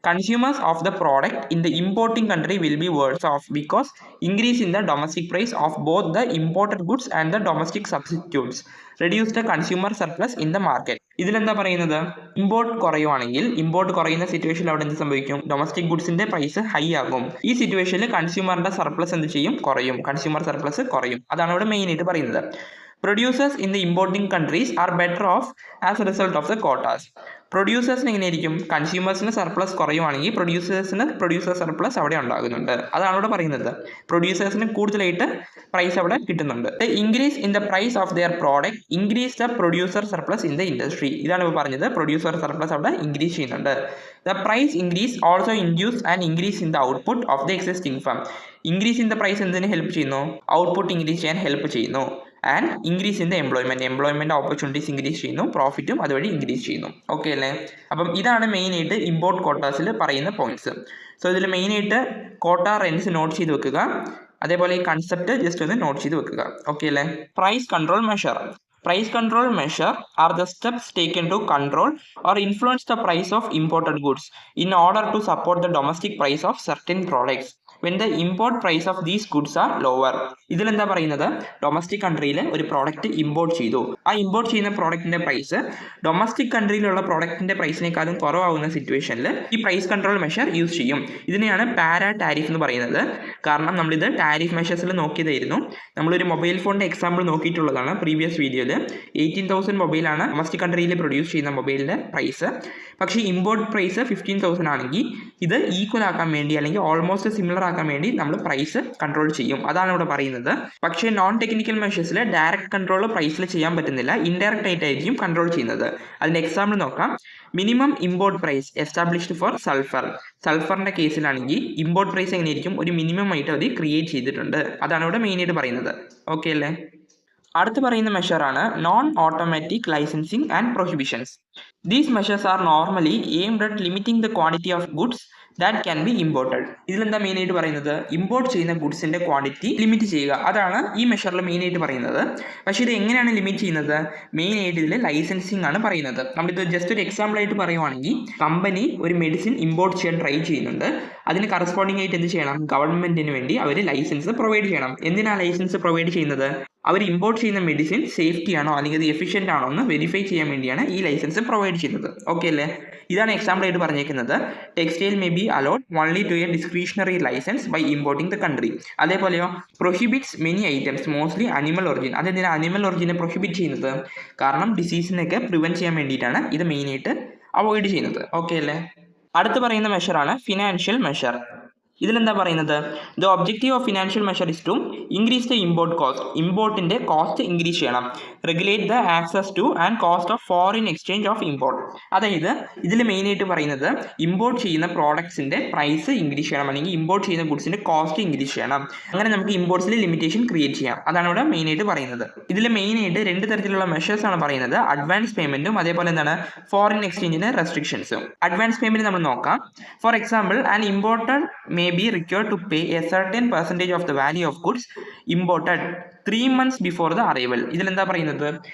Consumers of the product in the importing country will be worse off because increase in the domestic price of both the imported goods and the domestic substitutes reduce the consumer surplus in the market. ഇതിലെന്താ പറയുന്നത്? ഇമ്പോർട്ട് കുറയുവാണെങ്കിൽ, ഇമ്പോർട്ട് കുറയുന്ന സിറ്റുവേഷനിൽ അവിടെ എന്ത് സംഭവിക്കും? ഡൊമസ്റ്റിക് ഗുഡ്സിന്റെ പ്രൈസ് ഹൈ ആകും. ഈ സിറ്റുവേഷനിൽ കൺസ്യൂമറിന്റെ സർപ്ലസ് എന്ത് ചെയ്യും? കുറയും. കൺസ്യൂമർ സർപ്ലസ് കുറയും. അതാണ് ഇവിടെ മെയിൻ ആയിട്ട് പറയുന്നത്. Producers in the importing countries are better off as a result of the quotas. പ്രൊഡ്യൂസേഴ്സിന് എങ്ങനെയായിരിക്കും? കൺസ്യൂമേഴ്സിന് സർപ്ലസ് കുറയുവാണെങ്കിൽ പ്രൊഡ്യൂസർ സർപ്ലസ് അവിടെ ഉണ്ടാകുന്നുണ്ട്. അതാണ് ഇവിടെ പറയുന്നത്. പ്രൊഡ്യൂസേഴ്സിന് കൂടുതലായിട്ട് പ്രൈസ് അവിടെ കിട്ടുന്നുണ്ട്. The increase in the price of their product increase the producer surplus in the industry. ഇതാണ് ഇപ്പോൾ പറഞ്ഞത്. പ്രൊഡ്യൂസർ സർപ്ലസ് അവിടെ ഇൻക്രീസ് ചെയ്യുന്നുണ്ട്. The price increase also induce and increase in the output of the existing firm. Increase in the price എന്തിന് ഹെൽപ്പ് ചെയ്യുന്നു? ഔട്ട്പുട്ട് ഇൻക്രീസ് ചെയ്യാൻ ഹെൽപ്പ് ചെയ്യുന്നു. And increase in the employment opportunities increase ചെയ്യുന്നു. പ്രോഫിറ്റും അതുവഴി ഇൻക്രീസ് ചെയ്യുന്നു. ഓക്കെ അല്ലേ? അപ്പം ഇതാണ് മെയിനായിട്ട് ഇമ്പോർട്ട് കോട്ടാസിൽ പറയുന്ന പോയിന്റ്സ്. സോ ഇതിൽ മെയിനായിട്ട് കോട്ട റെൻസ് നോട്ട് ചെയ്ത് വെക്കുക. അതേപോലെ ഈ കൺസെപ്റ്റ് ജസ്റ്റ് ഒന്ന് നോട്ട് ചെയ്ത് വെക്കുക. ഓക്കെ അല്ലേ? Price control measure. Price control measure are the steps taken to control or influence the price of imported goods in order to support the domestic price of certain products when the import price of these goods are lower. ഇതിലെന്താ പറയുന്നത്? ഡൊമസ്റ്റിക് കൺട്രിയിൽ ഒരു പ്രോഡക്റ്റ് ഇമ്പോർട്ട് ചെയ്തു. ആ ഇമ്പോർട്ട് ചെയ്യുന്ന പ്രോഡക്റ്റിന്റെ പ്രൈസ് ഡൊമസ്റ്റിക് കൺട്രിയിലുള്ള പ്രോഡക്റ്റിന്റെ പ്രൈസിനേക്കാളും കുറവാകുന്ന സിറ്റുവേഷനിൽ ഈ പ്രൈസ് കൺട്രോൾ മെഷർ യൂസ് ചെയ്യും. ഇതിനെയാണ് പാരാ ടാരിഫ് എന്ന് പറയുന്നത്. കാരണം നമ്മളിത് ടാരിഫ് മെഷേഴ്സിൽ നോക്കിയതായിരുന്നു. നമ്മളൊരു മൊബൈൽ ഫോണിന്റെ എക്സാമ്പിൾ നോക്കിയിട്ടുള്ളതാണ് പ്രീവിയസ് വീഡിയോയിൽ. 18,000 മൊബൈലാണ് ഡൊമസ്റ്റിക് കൺട്രിയിൽ പ്രൊഡ്യൂസ് ചെയ്യുന്ന മൊബൈലിൻ്റെ പ്രൈസ്. പക്ഷേ ഇമ്പോർട്ട് പ്രൈസ് 15,000 ആണെങ്കിൽ ഇത് ഈക്വൽ ആക്കാൻ വേണ്ടി അല്ലെങ്കിൽ ഓൾമോസ്റ്റ് സിമിലർ ആക്കാൻ വേണ്ടി നമ്മൾ പ്രൈസ് കൺട്രോൾ ചെയ്യും. അതാണ് ഇവിടെ പറയുന്നത്. പക്ഷേ നോൺ ടെക്നിക്കൽ മെഷേഴ്സിൽ ഡയറക്റ്റ് കൺട്രോൾ പ്രൈസിൽ ചെയ്യാൻ പറ്റുന്നില്ല. ഇൻഡയറക്റ്റ് ആയിട്ടായിരിക്കും കൺട്രോൾ ചെയ്യുന്നത്. അതിൻ്റെ എക്സാമ്പിൾ നോക്കാം. Minimum import price established for sulphur. സൾഫറിൻ്റെ കേസിലാണെങ്കിൽ ഇമ്പോർട്ട് പ്രൈസ് എങ്ങനെയായിരിക്കും? ഒരു മിനിമം ആയിട്ട് അവർ ക്രിയേറ്റ് ചെയ്തിട്ടുണ്ട്. അതാണ് ഇവിടെ മെയിനായിട്ട് പറയുന്നത്. ഓക്കെ അല്ലേ? അടുത്ത് പറയുന്ന മെഷറാണ് non automatic licensing and prohibitions. These measures are normally aimed at limiting the quantity of goods that can be imported. ഇതിലെന്താ മെയിനായിട്ട് പറയുന്നത്? ഇമ്പോർട്ട് ചെയ്യുന്ന ഗുഡ്സിന്റെ ക്വാണ്ടിറ്റി ലിമിറ്റ് ചെയ്യുക. അതാണ് ഈ മെഷറിൽ മെയിനായിട്ട് പറയുന്നത്. പക്ഷേ ഇത് എങ്ങനെയാണ് ലിമിറ്റ് ചെയ്യുന്നത്? മെയിനായിട്ട് ഇതിൽ ലൈസൻസിങ് ആണ് പറയുന്നത്. നമ്മളിത് ജസ്റ്റ് ഒരു എക്സാമ്പിൾ ആയിട്ട് പറയുവാണെങ്കിൽ, കമ്പനി ഒരു മെഡിസിൻ ഇമ്പോർട്ട് ചെയ്യാൻ ട്രൈ ചെയ്യുന്നുണ്ട്. അതിന് കറസ്പോണ്ടിങ് ആയിട്ട് എന്ത് ചെയ്യണം? ഗവൺമെന്റിന് വേണ്ടി അവർ ലൈസൻസ് പ്രൊവൈഡ് ചെയ്യണം. എന്തിനാണ് ലൈസൻസ് പ്രൊവൈഡ് ചെയ്യുന്നത്? അവർ ഇമ്പോർട്ട് ചെയ്യുന്ന മെഡിസിൻ സേഫ്റ്റി ആണോ അല്ലെങ്കിൽ അത് എഫിഷ്യൻ്റ് ആണോ എന്ന് വെരിഫൈ ചെയ്യാൻ വേണ്ടിയാണ് ഈ ലൈസൻസ് പ്രൊവൈഡ് ചെയ്യുന്നത്. ഓക്കെ അല്ലേ? ഇതാണ് എക്സാമ്പിൾ ആയിട്ട് പറഞ്ഞേക്കുന്നത്. Textile may be allowed only to a discretionary licence by importing the country. അതേപോലെയോ prohibits many items mostly animal origin. അതെന്തിനാണ് അനിമൽ ഒറിജിനെ പ്രൊഹിബിറ്റ് ചെയ്യുന്നത്? കാരണം ഡിസീസിനൊക്കെ പ്രിവെൻറ്റ് ചെയ്യാൻ വേണ്ടിയിട്ടാണ് ഇത് മെയിനായിട്ട് അവോയ്ഡ് ചെയ്യുന്നത്. ഓക്കെ അല്ലേ? അടുത്ത് പറയുന്ന മെഷറാണ് ഫിനാൻഷ്യൽ മെഷർ. ഇതിലെന്താ പറയുന്നത്? The objective of financial measure is to increase the import cost. ഇമ്പോർട്ടിൻ്റെ കോസ്റ്റ് ഇൻക്രീസ് ചെയ്യണം. Regulate the access to and cost of foreign exchange of import. അതായത് ഇതിൽ മെയിനായിട്ട് പറയുന്നത് ഇമ്പോർട്ട് ചെയ്യുന്ന പ്രോഡക്ട്സിൻ്റെ പ്രൈസ് ഇൻക്രീസ് ചെയ്യണം, അല്ലെങ്കിൽ ഇമ്പോർട്ട് ചെയ്യുന്ന ഗുഡ്സിൻ്റെ കോസ്റ്റ് ഇൻക്രീസ് ചെയ്യണം. അങ്ങനെ നമുക്ക് ഇമ്പോർട്ട്സിൽ ലിമിറ്റേഷൻ ക്രിയേറ്റ് ചെയ്യാം. അതാണ് ഇവിടെ മെയിനായിട്ട് പറയുന്നത്. ഇതിൽ മെയിനായിട്ട് രണ്ട് തരത്തിലുള്ള മെഷേഴ്സാണ് പറയുന്നത്. അഡ്വാൻസ് പേയ്മെൻറ്റും അതേപോലെ എന്താണ് ഫോറിൻ എക്സ്ചേഞ്ചിൻ്റെ റെസ്ട്രിക്ഷൻസും. അഡ്വാൻസ് പേയ്മെൻറ്റ് നമ്മൾ നോക്കാം. For example an imported may be required to pay a certain percentage of the value of goods imported 3 months before the arrival. ഇതിലെന്താ പറയുന്നത്?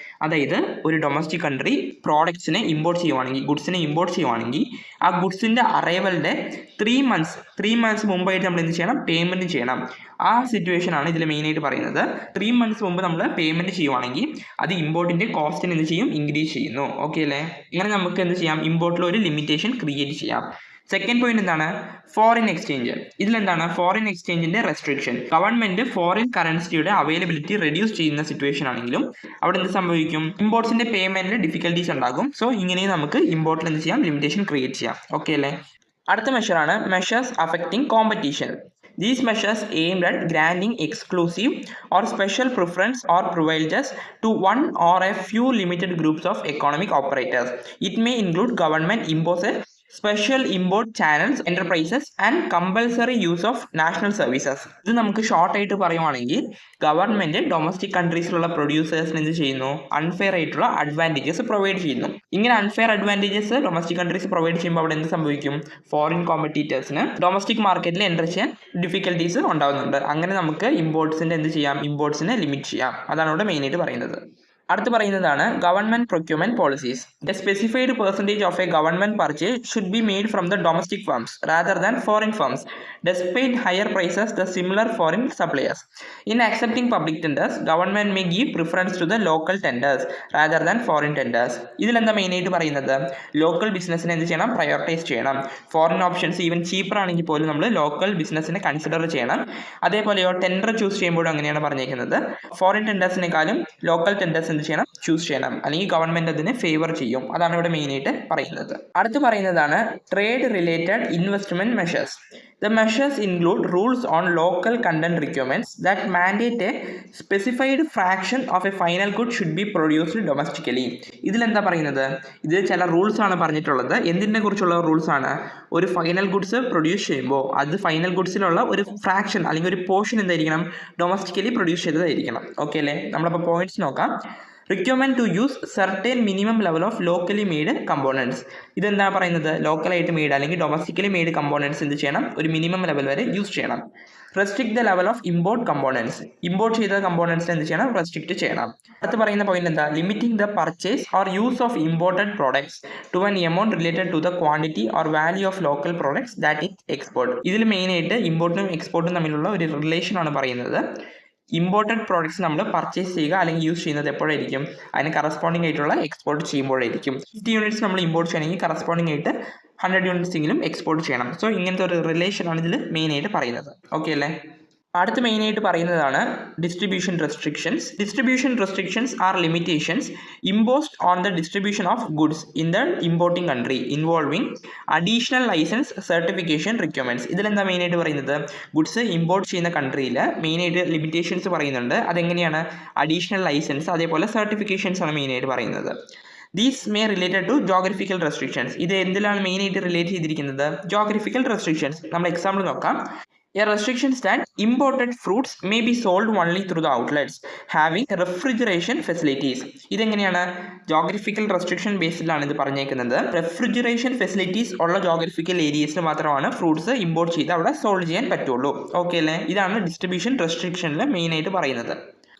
അതായത് ഒരു ഡൊമസ്റ്റിക് കൺട്രി പ്രോഡക്ട്സിനെ ഇമ്പോർട്ട് ചെയ്യുവാണെങ്കിൽ, ഗുഡ്സിനെ ഇമ്പോർട്ട് ചെയ്യുവാണെങ്കിൽ ആ ഗുഡ്സിൻ്റെ അറൈവലിൻ്റെ 3 months മുമ്പായിട്ട് നമ്മൾ എന്ത് ചെയ്യണം? പേയ്മെൻറ്റ് ചെയ്യണം. ആ സിറ്റുവേഷൻ ആണ് ഇതിൽ മെയിനായിട്ട് പറയുന്നത്. 3 months മുമ്പ് നമ്മൾ പേയ്മെൻറ്റ് ചെയ്യുവാണെങ്കിൽ അത് ഇമ്പോർട്ടിൻ്റെ കോസ്റ്റിന് എന്ത് ചെയ്യും? ഇൻക്രീസ് ചെയ്യുന്നു. ഓക്കെ അല്ലേ? ഇങ്ങനെ നമുക്ക് എന്ത് ചെയ്യാം? ഇമ്പോർട്ടിൽ ഒരു ലിമിറ്റേഷൻ ക്രിയേറ്റ് ചെയ്യാം. സെക്കൻഡ് പോയിന്റ് എന്താണ്? Foreign exchange. ഇതിലെന്താണ്? ഫോറിൻ എക്സ്ചേഞ്ചിന്റെ റെസ്ട്രിക്ഷൻ. ഗവൺമെന്റ് ഫോറിൻ കറൻസിയുടെ അവൈലബിലിറ്റി റെഡ്യൂസ് ചെയ്യുന്ന സിറ്റുവേഷൻ ആണെങ്കിലും അവിടെ എന്ത് സംഭവിക്കും? ഇമ്പോർട്ട്സിന്റെ പേയ്മെന്റിൽ ഡിഫിക്കൽട്ടീസ് ഉണ്ടാകും. സോ ഇങ്ങനെ നമുക്ക് ഇമ്പോർട്ടിൽ എന്ത് ചെയ്യാം? ലിമിറ്റേഷൻ ക്രിയേറ്റ് ചെയ്യാം. ഓക്കെ അല്ലേ? അടുത്ത മെഷറാണ് measures affecting competition. These measures aimed at granting exclusive or special preference or privileges to one or a few limited groups of economic operators. It may include government impose a special import channels enterprises and compulsory use of national services. ഇത് നമുക്ക് ഷോർട്ട് ആയിട്ട് പറയുവാണെങ്കിൽ ഗവൺമെന്റ് ഡൊമസ്റ്റിക് കൺട്രീസിലുള്ള പ്രൊഡ്യൂസേഴ്സിന് എന്ത് ചെയ്യുന്നു, അൺഫെയർ ആയിട്ടുള്ള അഡ്വാൻറ്റേജസ് പ്രൊവൈഡ് ചെയ്യുന്നു. ഇങ്ങനെ unfair advantages domestic countries provide ചെയ്യുമ്പോൾ അവിടെ എന്ത് സംഭവിക്കും, ഫോറിൻ കോമ്പറ്റീറ്റേഴ്സിന് ഡൊമസ്റ്റിക് മാർക്കറ്റിൽ എൻ്റർ ചെയ്യാൻ ഡിഫിക്കൽട്ടീസ് ഉണ്ടാകുന്നുണ്ട്. അങ്ങനെ നമുക്ക് ഇമ്പോർട്ട്സിന്റെ എന്ത് ചെയ്യാം, ഇമ്പോർട്ട്സിനെ ലിമിറ്റ് ചെയ്യാം. അതാണ് ഇവിടെ മെയിൻ ആയിട്ട് പറയുന്നത്. അടുത്ത് പറയുന്നതാണ് government procurement policies. A specified percentage of A government purchase should be made from the domestic firms rather than foreign firms despite higher prices the similar foreign suppliers. In accepting public tenders, government may give preference to the local tenders rather than foreign tenders. ഇതിലെന്താ മെയിൻ ആയിട്ട് പറയുന്നത്, ലോക്കൽ ബിസിനസ്സിനെ എന്ത് ചെയ്യണം, പ്രയോറിറ്റൈസ് ചെയ്യണം. ഫോറിൻ ഓപ്ഷൻസ് ഈവൻ ചീപ്പർ ആണെങ്കിൽ പോലും നമ്മൾ ലോക്കൽ ബിസിനസ്സിനെ കൺസിഡർ ചെയ്യണം. അതേപോലെയോ ടെൻഡർ ചൂസ് ചെയ്യുമ്പോഴും അങ്ങനെയാണ് പറഞ്ഞേക്കുന്നത്. ഫോറിൻ ടെൻഡേഴ്സിനെക്കാളും ലോക്കൽ ടെൻഡേഴ്സ് എന്ത് ചെയ്യണം, ചൂസ് ചെയ്യണം. അല്ലെങ്കിൽ ഗവൺമെന്റ് അതിനെ ഫേവർ ചെയ്യും. അതാണ് ഇവിടെ മെയിൻ ആയിട്ട് പറയുന്നത്. അടുത്ത് പറയുന്നതാണ് trade related investment measures. The measures include rules on local content requirements that mandate a specified fraction of a final good should be produced domestically. ഇതിലെന്താ പറയുന്നത്, ഇത് ചില റൂൾസ് ആണ് പറഞ്ഞിട്ടുള്ളത്. എന്തിനെ കുറിച്ചുള്ള റൂൾസ് ആണ്, ഒരു ഫൈനൽ ഗുഡ്സ് പ്രൊഡ്യൂസ് ചെയ്യുമ്പോൾ അത് ഫൈനൽ ഗുഡ്സിലുള്ള ഒരു ഫ്രാക്ഷൻ അല്ലെങ്കിൽ ഒരു പോർഷൻ എന്തായിരിക്കണം, ഡൊമസ്റ്റിക്കലി പ്രൊഡ്യൂസ് ചെയ്തതായിരിക്കണം. ഓക്കെ അല്ലേ. നമ്മളപ്പോൾ പോയിന്റ്സ് നോക്കാം. Requirement to use certain minimum level of locally made components. ഇതെന്താ പറയുന്നത്, ലോക്കലായിട്ട് മെയ്ഡ് അല്ലെങ്കിൽ ഡൊമസ്റ്റിക്കലി മെയ്ഡ് കമ്പോണൻസ് എന്ത് ചെയ്യണം, ഒരു മിനിമം ലെവൽ വരെ യൂസ് ചെയ്യണം. Restrict the level of import components. Import ചെയ്ത കമ്പോണൻസ് എന്ത് ചെയ്യണം, റെസ്ട്രിക്ട് ചെയ്യണം. അടുത്ത് പറയുന്ന പോയിന്റ് എന്താ, limiting the purchase or use of imported products to an amount related to the quantity or value of local products that it export. ഇതിൽ മെയിനായിട്ട് ഇമ്പോർട്ടും എക്സ്പോർട്ടും തമ്മിലുള്ള ഒരു റിലേഷൻ ആണ് പറയുന്നത്. ഇമ്പോർട്ടഡ് പ്രോഡക്ട്സ് നമ്മൾ പർച്ചേസ് ചെയ്യുക അല്ലെങ്കിൽ യൂസ് ചെയ്യുന്നത് എപ്പോഴായിരിക്കും, അതിന് കറസ്പോണ്ടിങ് ആയിട്ടുള്ള എക്സ്പോർട്ട് ചെയ്യുമ്പോഴായിരിക്കും. 50 യൂണിറ്റ്സ് നമ്മൾ ഇമ്പോർട്ട് ചെയ്യണമെങ്കിൽ കറസ്പോണ്ടിങ് ആയിട്ട് 100 യൂണിറ്റ്സ് എങ്കിലും എക്സ്പോർട്ട് ചെയ്യണം. സോ ഇങ്ങനത്തെ ഒരു റിലേഷൻ ആണ് ഇതിൽ മെയിൻ ആയിട്ട് പറയുന്നത്. ഓക്കെ അല്ലേ. അടുത്ത് മെയിൻ ആയിട്ട് പറയുന്നതാണ് distribution restrictions. Distribution restrictions are limitations imposed on the distribution of goods in the importing country involving additional licence certification requirements. ഇതിലെന്താ മെയിൻ ആയിട്ട് പറയുന്നത്, ഗുഡ്സ് ഇമ്പോർട്ട് ചെയ്യുന്ന കൺട്രിയിൽ മെയിൻ ആയിട്ട് ലിമിറ്റേഷൻസ് പറയുന്നുണ്ട്. അതെങ്ങനെയാണ്, അഡീഷണൽ ലൈസൻസ് അതേപോലെ സർട്ടിഫിക്കേഷൻസ് ആണ് മെയിൻ ആയിട്ട് പറയുന്നത്. These may related to geographical restrictions. ഇത് എന്തിലാണ് മെയിൻ ആയിട്ട് റിലേറ്റ് ചെയ്തിരിക്കുന്നത്, ജോഗ്രഫിക്കൽ റെസ്ട്രിക്ഷൻസ്. നമ്മൾ എക്സാമ്പിൾ നോക്കാം. A restriction that imported fruits may be sold only through the outlets having refrigeration facilities. ഇതെങ്ങനെയാണ്, ജോഗ്രഫിക്കൽ റെസ്ട്രിക്ഷൻ ബേസിലാണ് ഇത് പറഞ്ഞേക്കുന്നത്. റെഫ്രിജറേഷൻ ഫെസിലിറ്റീസ് ഉള്ള ജോഗ്രഫിക്കൽ ഏരിയസിൽ മാത്രമാണ് ഫ്രൂട്ട്സ് ഇമ്പോർട്ട് ചെയ്ത് അവിടെ സോൾവ് ചെയ്യാൻ പറ്റുള്ളൂ. ഓക്കെ അല്ലേ. ഇതാണ് ഡിസ്ട്രിബ്യൂഷൻ റെസ്ട്രിക്ഷനിൽ മെയിൻ ആയിട്ട് പറയുന്നത്.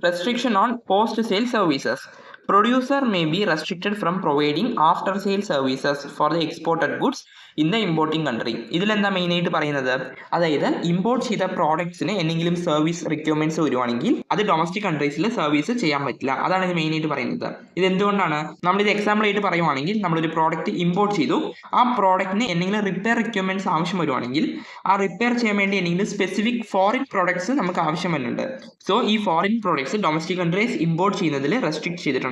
Restriction on post sale services. Producer may be restricted from providing after sale services for the exported goods in the importing country. ഇതിലെന്താ മെയിൻ ആയിട്ട് പറയുന്നത്, അതായത് ഇമ്പോർട്ട് ചെയ്ത പ്രോഡക്ട്സിന് എന്തെങ്കിലും സർവീസ് റിക്വയർമെന്റ്സ് വരുവാണെങ്കിൽ അത് ഡൊമസ്റ്റിക് കൺട്രീസിൽ സർവീസ് ചെയ്യാൻ പറ്റില്ല. അതാണ് ഇത് മെയിൻ ആയിട്ട് പറയുന്നത്. ഇത് എന്തുകൊണ്ടാണ്, നമ്മളിത് എക്സാമ്പിൾ ആയിട്ട് പറയുവാണെങ്കിൽ നമ്മളൊരു പ്രോഡക്റ്റ് ഇമ്പോർട്ട് ചെയ്തു, ആ പ്രോഡക്റ്റിന് എന്തെങ്കിലും റിപ്പയർ റിക്വയർമെന്റ്സ് ആവശ്യം വരുവാണെങ്കിൽ ആ റിപ്പയർ ചെയ്യാൻ വേണ്ടി എന്തെങ്കിലും സ്പെസിഫിക് ഫോറിൻ പ്രോഡക്ട്സ് നമുക്ക് ആവശ്യം വരുന്നുണ്ട്. സോ ഈ foreign products domestic countries import ചെയ്യുന്നതിൽ റെസ്ട്രിക്ട് ചെയ്തിട്ടുണ്ട്.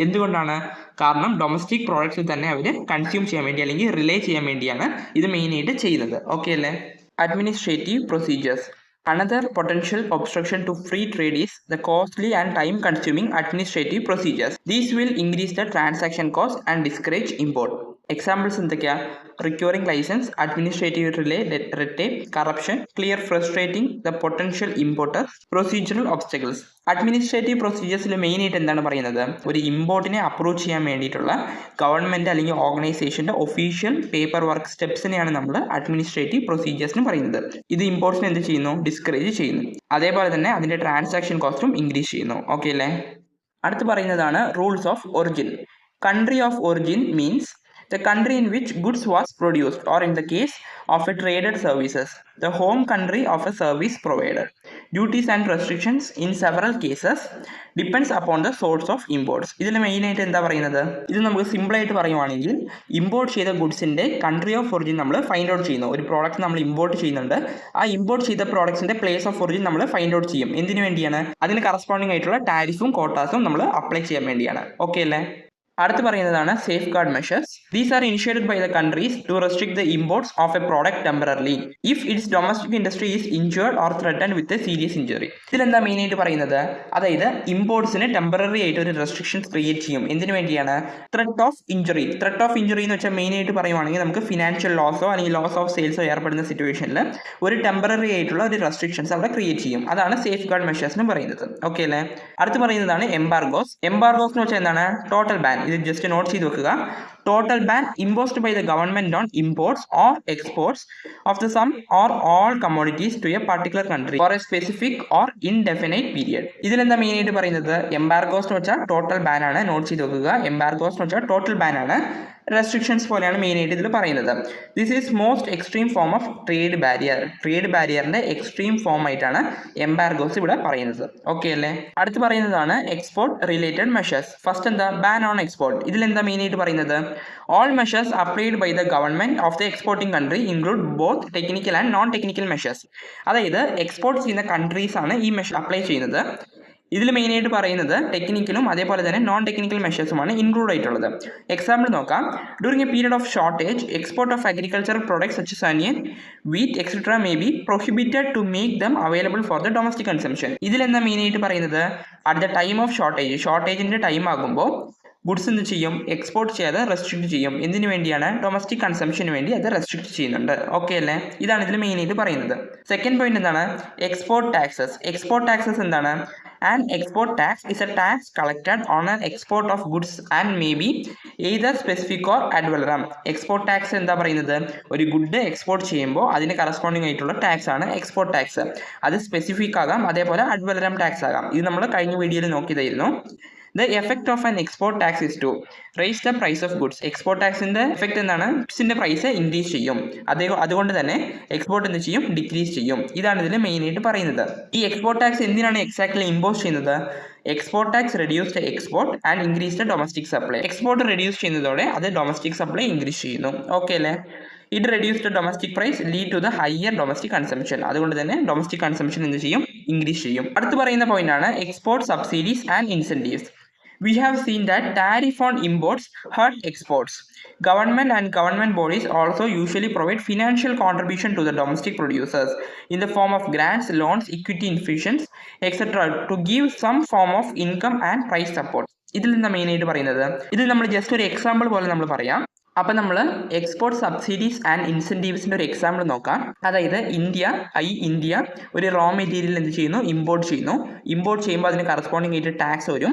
എന്തുകൊണ്ടാണ്, കാരണം ഡൊമസ്റ്റിക് പ്രോഡക്ട്സിൽ തന്നെ അവർ കൺസ്യൂം ചെയ്യാൻ വേണ്ടി അല്ലെങ്കിൽ റിലേ ചെയ്യാൻ വേണ്ടിയാണ് ഇത് മെയിൻ ആയിട്ട് ചെയ്യുന്നത്. ഓക്കെ അല്ലേ. Administrative procedures. Another potential obstruction to free trade is the costly and time-consuming administrative procedures. These will increase the transaction cost and discourage import. Examples എന്തൊക്കെയാ, requiring licence, administrative delay, red tape, corruption, clear frustrating the potential importers, procedural obstacles. Administrative പ്രൊസീജിയേഴ്സിൽ മെയിൻ ആയിട്ട് എന്താണ് പറയുന്നത്, ഒരു ഇമ്പോർട്ടിനെ അപ്രൂവ് ചെയ്യാൻ വേണ്ടിയിട്ടുള്ള ഗവൺമെന്റ് അല്ലെങ്കിൽ ഓർഗനൈസേഷന്റെ ഒഫീഷ്യൽ പേപ്പർ വർക്ക് സ്റ്റെപ്സിനെയാണ് നമ്മൾ അഡ്മിനിസ്ട്രേറ്റീവ് പ്രൊസീജിയേഴ്സിന് പറയുന്നത്. ഇത് ഇമ്പോർട്ടിനെ എന്ത് ചെയ്യുന്നു, ഡിസ്കറേജ് ചെയ്യുന്നു. അതേപോലെ തന്നെ അതിന്റെ ട്രാൻസാക്ഷൻ കോസ്റ്റും ഇൻക്രീസ് ചെയ്യുന്നു. ഓക്കെ അല്ലേ. അടുത്ത് പറയുന്നതാണ് rules of origin. Country of origin means the country in which goods was produced, or in the case of a traded services, the home country of a service provider. Duties and restrictions in several cases depends upon the source of imports. ഇതിൽ മെയിൻ ആയിട്ട് എന്താ പറയുന്നത്, ഇത് നമുക്ക് സിമ്പിൾ ആയിട്ട് പറയുവാണെങ്കിൽ ഇമ്പോർട്ട് ചെയ്ത ഗുഡ്സിന്റെ കൺട്രി ഓഫ് ഒറിജിൻ നമ്മൾ ഫൈൻഡ് ഔട്ട് ചെയ്യുന്നു. ഒരു പ്രോഡക്റ്റ് നമ്മൾ ഇമ്പോർട്ട് ചെയ്യുന്നുണ്ട്, ആ ഇമ്പോർട്ട് ചെയ്ത പ്രോഡക്ട്സിന്റെ പ്ലേസ് ഓഫ് ഒറിജിൻ നമ്മൾ ഫൈൻഡ് ഔട്ട് ചെയ്യും. എന്തിനു വേണ്ടിയാണ്, അതിന് കറസ്പോണ്ടിങ് ആയിട്ടുള്ള ടാരിഫും കോട്ടാസും നമ്മൾ അപ്ലൈ ചെയ്യാൻ വേണ്ടിയാണ്. ഓക്കെ അല്ലേ. അടുത്ത് പറയുന്നതാണ് safeguard measures. These are initiated by the countries to restrict the imports of a product temporarily if its domestic industry is injured or threatened with a serious injury. ഇതിലെന്താ മെയിനായിട്ട് പറയുന്നത്? അതായത് ഇമ്പോർട്ട്സിന് ടെമ്പററി ആയിട്ട് ഒരു റെസ്ട്രിക്ഷൻസ് ക്രിയേറ്റ് ചെയ്യും. എന്തിനു വേണ്ടിയാണ്? Threat of injury. Threat of injury എന്ന് വെച്ചാൽ മെയിനായിട്ട് പറയുവാണെങ്കിൽ നമുക്ക് ഫിനാൻഷ്യൽ ലോസോ അല്ലെങ്കിൽ ലോസ് ഓഫ് സെയിൽസോ ഏർപ്പെടുന്ന സിറ്റുവേഷനിൽ ഒരു ടെമ്പററി ആയിട്ടുള്ള ഒരു റെസ്ട്രിക്ഷൻസ് അവിടെ ക്രിയേറ്റ് ചെയ്യും. അതാണ് സേഫ് ഗാർഡ് മെഷേഴ്സ് എന്ന് പറയുന്നത്. ഓക്കെ അല്ലേ? അടുത്ത് പറയുന്നതാണ് എംബാർഗോസ്. എംബാർഗോസ് എന്ന് വെച്ചാൽ എന്താണ്? Total ban. ഇത് ജസ്റ്റ് നോട്ട് ചെയ്ത് വെക്കുക. Total ban imposed by the government on imports or exports of the some or all commodities to a particular country for a specific or indefinite period. ഇതിലെന്താ മെയിൻ ആയിട്ട് പറയുന്നത്? എംബാർഗോസ് എന്ന് വെച്ചാൽ ടോട്ടൽ ബാൻ ആണ്. നോട്ട് ചെയ്ത് വെക്കുക. എംബാർഗോസ് എന്ന് വെച്ചാൽ ടോട്ടൽ ബാൻ ആണ്. റെസ്ട്രിക്ഷൻസ് പോലെയാണ് മെയിൻ ആയിട്ട് ഇതിൽ പറയുന്നത്. This is most extreme form of trade barrier. Trade ബാരിയറിന്റെ എക്സ്ട്രീം ഫോം ആയിട്ടാണ് എംബാർഗോസ് ഇവിടെ പറയുന്നത്. ഓക്കെ അല്ലേ? അടുത്ത് പറയുന്നതാണ് എക്സ്പോർട്ട് റിലേറ്റഡ് മെഷേഴ്സ്. ഫസ്റ്റ് എന്താ? Ban on export. ഇതിലെന്താ മെയിൻ ആയിട്ട് പറയുന്നത്? All measures applied by the government of the exporting country include both technical and non-technical measures. അതായത് എക്സ്പോർട്ട് ചെയ്യുന്ന കൺട്രീസ് ആണ് ഈ മെഷർ അപ്ലൈ ചെയ്യുന്നത്. ഇതിൽ മെയിനായിട്ട് പറയുന്നത് ടെക്നിക്കലും അതേപോലെ തന്നെ നോൺ ടെക്നിക്കൽ മെഷേഴ്സുമാണ് ഇൻക്ലൂഡ് ആയിട്ടുള്ളത്. എക്സാമ്പിൾ നോക്കാം. During A period of shortage export of agricultural products such as onion, wheat, etc. may be prohibited to make them available for the domestic consumption. ഇതിലെന്താ മെയിനായിട്ട് പറയുന്നത്? അറ്റ് ദ ടൈം ഓഫ് ഷോർട്ടേജിൻ്റെ ടൈം ആകുമ്പോൾ ഗുഡ്സ് എന്ത് ചെയ്യും? എക്സ്പോർട്ട് ചെയ്യാതെ റെസ്ട്രിക്ട് ചെയ്യും. എന്തിനു വേണ്ടിയാണ്? ഡൊമസ്റ്റിക് കൺസംഷന് വേണ്ടി അത് റെസ്ട്രിക്ട് ചെയ്യുന്നുണ്ട്. ഓക്കെ അല്ലേ? ഇതാണ് ഇതിൽ മെയിനായിട്ട് പറയുന്നത്. സെക്കൻഡ് പോയിന്റ് എന്താണ്? Export taxes. എക്സ്പോർട്ട് ടാക്സസ് എന്താണ്? An export tax is a tax collected on an export of goods and may be either specific or ad valorem. Export tax എന്താ പറയുന്നത്? ഒരു ഗുഡ് എക്സ്പോർട്ട് ചെയ്യുമ്പോൾ അതിന് കറസ്പോണ്ടിങ് ആയിട്ടുള്ള ടാക്സ് ആണ് എക്സ്പോർട്ട് ടാക്സ്. അത് സ്പെസിഫിക് ആകാം, അതേപോലെ ad valorem ടാക്സ് ആകാം. ഇത് നമ്മൾ കഴിഞ്ഞ വീഡിയോയിൽ നോക്കിയതായിരുന്നു. The effect of an export tax is to raise the price of goods. Export ടാക്സിന്റെ എഫക്ട് എന്താണ്? ഗുഡ്സിന്റെ പ്രൈസ് ഇൻക്രീസ് ചെയ്യും. അതുകൊണ്ട് തന്നെ എക്സ്പോർട്ട് എന്ത് ചെയ്യും? ഡിക്രീസ് ചെയ്യും. ഇതാണ് ഇതിൽ മെയിനായിട്ട് പറയുന്നത്. ഈ എക്സ്പോർട്ട് ടാക്സ് എന്തിനാണ് എക്സാക്ട്ലി ഇമ്പോസ് ചെയ്യുന്നത്? Export tax reduce the export and increase the domestic supply. Export reduce ചെയ്യുന്നതോടെ അത് ഡൊമസ്റ്റിക് സപ്ലൈ ഇൻക്രീസ് ചെയ്യുന്നു. ഓക്കെ അല്ലേ? It reduce the domestic price lead to the higher domestic consumption. അതുകൊണ്ട് തന്നെ ഡൊമസ്റ്റിക് കൺസംഷൻ എന്ത് ചെയ്യും? ഇൻക്രീസ് ചെയ്യും. അടുത്ത് പറയുന്ന പോയിന്റ് ആണ് export subsidies and incentives. We have seen that tariff on imports hurt exports. Government and government bodies also usually provide financial contribution to the domestic producers in the form of grants, loans, equity infusions, etc. to give some form of income and price support. ഇതിൽ എന്താ മെയിനായിട്ട് പറയുന്നത്? ഇതിൽ നമ്മൾ ജസ്റ്റ് ഒരു എക്സാമ്പിൾ പോലെ നമ്മൾ പറയാം. അപ്പം നമ്മൾ എക്സ്പോർട്ട് സബ്സിഡീസ് ആൻഡ് ഇൻസെൻറ്റീവ്സിൻ്റെ ഒരു എക്സാമ്പിൾ നോക്കാം. അതായത് ഇന്ത്യ ഒരു റോ മെറ്റീരിയൽ എന്ത് ചെയ്യുന്നു? ഇമ്പോർട്ട് ചെയ്യുന്നു. ഇമ്പോർട്ട് ചെയ്യുമ്പോൾ അതിന് കറസ്പോണ്ടിങ് ആയിട്ട് ടാക്സ് വരും.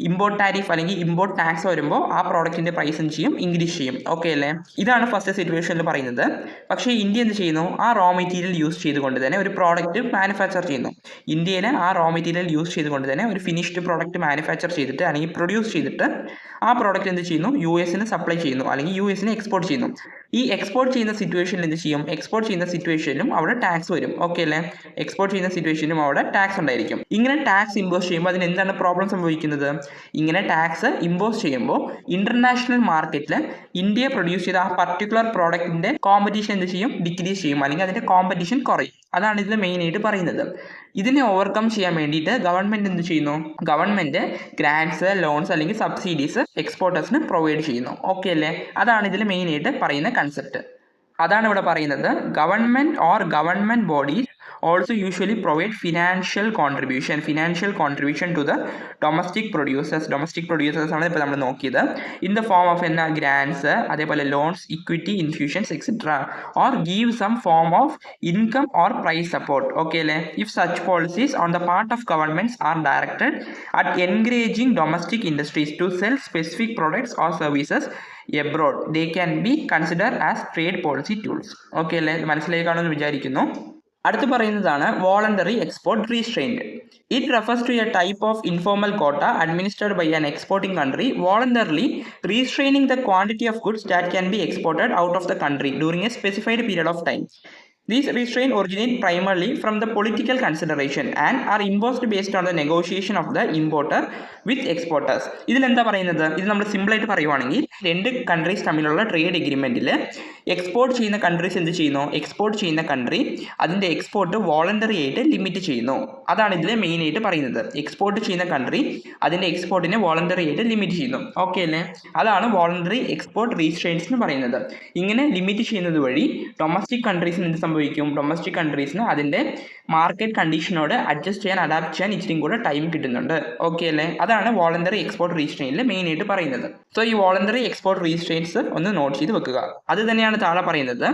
ഇമ്പോർട്ട് ടാരിഫ് അല്ലെങ്കിൽ ഇമ്പോർട്ട് ടാക്സ് വരുമ്പോൾ ആ പ്രോഡക്റ്റിൻ്റെ പ്രൈസ് എന്ത് ചെയ്യും? ഇൻക്രീസ് ചെയ്യും. ഓക്കെ അല്ലേ? ഇതാണ് ഫസ്റ്റ് സിറ്റുവേഷനിൽ പറയുന്നത്. പക്ഷേ ഇന്ത്യ എന്ത് ചെയ്യുന്നു? ആ റോ മെറ്റീരിയൽ യൂസ് ചെയ്തുകൊണ്ട് തന്നെ ഒരു പ്രോഡക്റ്റ് മാനുഫാക്ചർ ചെയ്യുന്നു. ഇന്ത്യയിൽ ആ റോ മെറ്റീരിയൽ യൂസ് ചെയ്തുകൊണ്ട് തന്നെ ഒരു ഫിനിഷ്ഡ് പ്രോഡക്റ്റ് മാനുഫാക്ചർ ചെയ്തിട്ട് അല്ലെങ്കിൽ പ്രൊഡ്യൂസ് ചെയ്തിട്ട് ആ പ്രോഡക്റ്റ് എന്ത് ചെയ്യുന്നു? US സപ്ലൈ ചെയ്യുന്നു അല്ലെങ്കിൽ US എക്സ്പോർട്ട് ചെയ്യുന്നു. ഈ എക്സ്പോർട്ട് ചെയ്യുന്ന സിറ്റുവേഷനിൽ എന്ത് ചെയ്യും? എക്സ്പോർട്ട് ചെയ്യുന്ന സിറ്റുവേഷനിലും അവിടെ ടാക്സ് വരും. ഓക്കെ അല്ലേ? എക്സ്പോർട്ട് ചെയ്യുന്ന സിറ്റുവേഷനിലും അവിടെ ടാക്സ് ഉണ്ടായിരിക്കും. ഇങ്ങനെ ടാക്സ് ഇമ്പോസ് ചെയ്യുമ്പോൾ അതിന് എന്താണ് പ്രോബ്ലം സംഭവിക്കുന്നത്? ഇങ്ങനെ ടാക്സ് ഇമ്പോസ് ചെയ്യുമ്പോൾ ഇന്റർനാഷണൽ മാർക്കറ്റിൽ ഇന്ത്യ പ്രൊഡ്യൂസ് ചെയ്ത ആ പർട്ടിക്കുലർ പ്രോഡക്റ്റിന്റെ കോമ്പറ്റീഷൻ എന്ത് ചെയ്യും? ഡിക്രീസ് ചെയ്യും അല്ലെങ്കിൽ അതിന്റെ കോമ്പറ്റീഷൻ കുറയും. അതാണ് ഇതിൽ മെയിനായിട്ട് പറയുന്നത്. ഇതിനെ ഓവർകം ചെയ്യാൻ വേണ്ടിയിട്ട് ഗവൺമെന്റ് എന്ത് ചെയ്യുന്നു? ഗവൺമെന്റ് ഗ്രാൻഡ്സ്, ലോൺസ് അല്ലെങ്കിൽ സബ്സിഡീസ് എക്സ്പോർട്ടേഴ്സിന് പ്രൊവൈഡ് ചെയ്യുന്നു. ഓക്കെ അല്ലേ? അതാണ് ഇതിൽ മെയിനായിട്ട് പറയുന്ന കൺസെപ്റ്റ്. അതാണ് ഇവിടെ പറയുന്നത്. Government or government bodies also usually provide financial contribution to the domestic producers ആണ് ഇപ്പോൾ നമ്മൾ നോക്കിയത്. in the form of grants, അതേപോലെ loans, equity infusions, etc. or give some form of income or price support. Okay അല്ലേ? if such policies on the part of governments are directed at encouraging domestic industries to sell specific products or services abroad, they can be considered as trade policy tools. Okay അല്ലേ? മനസ്സിലായി കാണുമെന്ന് വിചാരിക്കുന്നു. അടുത്ത് പറയുന്നതാണ് voluntary export restraint. It refers to a type of informal quota administered by an exporting country voluntarily restraining the quantity of goods that can be exported out of the country during a specified period of time. These restraints originate primarily from the political consideration and are imposed based on the negotiation of the importer with exporters. ഇതിലെന്താ പറയുന്നത്? ഇത് നമ്മൾ സിമ്പിളായിട്ട് പറയുവാണെങ്കിൽ രണ്ട് കൺട്രീസ് തമ്മിലുള്ള ട്രേഡ് എഗ്രിമെൻറ്റിൽ എക്സ്പോർട്ട് ചെയ്യുന്ന കൺട്രീസ് എന്ത് ചെയ്യുന്നു? എക്സ്പോർട്ട് ചെയ്യുന്ന കൺട്രി അതിൻ്റെ എക്സ്പോർട്ട് വോളണ്ടറി ആയിട്ട് ലിമിറ്റ് ചെയ്യുന്നു. അതാണ് ഇതിൽ മെയിനായിട്ട് പറയുന്നത്. എക്സ്പോർട്ട് ചെയ്യുന്ന കൺട്രി അതിൻ്റെ എക്സ്പോർട്ടിനെ വോളണ്ടറി ആയിട്ട് ലിമിറ്റ് ചെയ്യുന്നു. ഓക്കെ അല്ലേ? അതാണ് വോളണ്ടറി എക്സ്പോർട്ട് റീസ്ട്രെയിൻസ് എന്ന് പറയുന്നത്. ഇങ്ങനെ ലിമിറ്റ് ചെയ്യുന്നത് വഴി ഡൊമസ്റ്റിക് കൺട്രീസിന് എന്ത് സംഭവിക്കും? ഡൊമസ്റ്റിക് കൺട്രീസിന് അതിൻ്റെ മാർക്കറ്റ് കണ്ടീഷനോട് അഡ്ജസ്റ്റ് ചെയ്യാൻ അഡാപ്റ്റ് ചെയ്യാൻ ഇച്ചിരി കൂടെ ടൈം കിട്ടുന്നുണ്ട്. ഓക്കെ അല്ലേ? അതാണ് വോളണ്ടറി എക്സ്പോർട്ട് റീസ്ട്രെയിനിൽ മെയിനായിട്ട് പറയുന്നത്. സോ ഈ വോളണ്ടറി എക്സ്പോർട്ട് റീസ്ട്രെയിൻസ് ഒന്ന് നോട്ട് ചെയ്ത് വെക്കുക. അത് തന്നെയാണ് താഴെ പറയുന്നത്.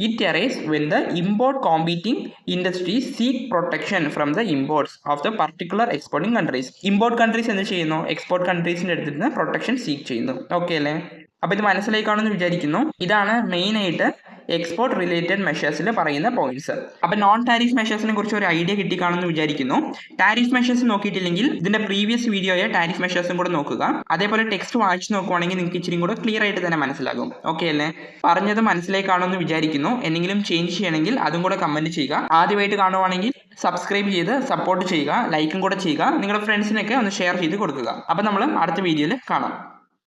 It arise when the import competing industries seek protection from the imports of the particular exporting countries. Import countries എന്ത് ചെയ്യുന്നു? എക്സ്പോർട്ട് കൺട്രീസിൻ്റെ അടുത്ത് നിന്ന് പ്രൊട്ടക്ഷൻ സീക്ക് ചെയ്യുന്നു. ഓക്കെ അല്ലേ? അപ്പോൾ ഇത് മനസ്സിലായി കാണുമെന്ന് വിചാരിക്കുന്നു. ഇതാണ് മെയിനായിട്ട് എക്സ്പോർട്ട് റിലേറ്റഡ് മെഷേഴ്സിൽ പറയുന്ന പോയിന്റ്സ്. അപ്പോൾ നോൺ ടാരിഫ് മെഷേഴ്സിനെ കുറിച്ച് ഒരു ഐഡിയ കിട്ടിക്കാണെന്ന് വിചാരിക്കുന്നു. ടാരിഫ് മെഷേഴ്സ് നോക്കിയിട്ടില്ലെങ്കിൽ ഇതിന്റെ പ്രീവിയസ് വീഡിയോയെ ടാരിഫ് മെഷേഴ്സും കൂടെ നോക്കുക. അതേപോലെ ടെക്സ്റ്റ് വായിച്ച് നോക്കുവാണെങ്കിൽ നിങ്ങൾക്ക് ഇച്ചിരി കൂടെ ക്ലിയർ ആയിട്ട് തന്നെ മനസ്സിലാകും. ഓക്കെ അല്ലേ? പറഞ്ഞത് മനസ്സിലായി കാണുമെന്ന് വിചാരിക്കുന്നു. എന്തെങ്കിലും ചേഞ്ച് ചെയ്യണമെങ്കിൽ അതും കൂടെ കമന്റ് ചെയ്യുക. ആദ്യമായിട്ട് കാണുവാണെങ്കിൽ സബ്സ്ക്രൈബ് ചെയ്ത് സപ്പോർട്ട് ചെയ്യുക, ലൈക്കും കൂടെ ചെയ്യുക, നിങ്ങളുടെ ഫ്രണ്ട്സിനൊക്കെ ഒന്ന് ഷെയർ ചെയ്ത് കൊടുക്കുക. അപ്പോൾ നമ്മൾ അടുത്ത വീഡിയോയിൽ കാണാം.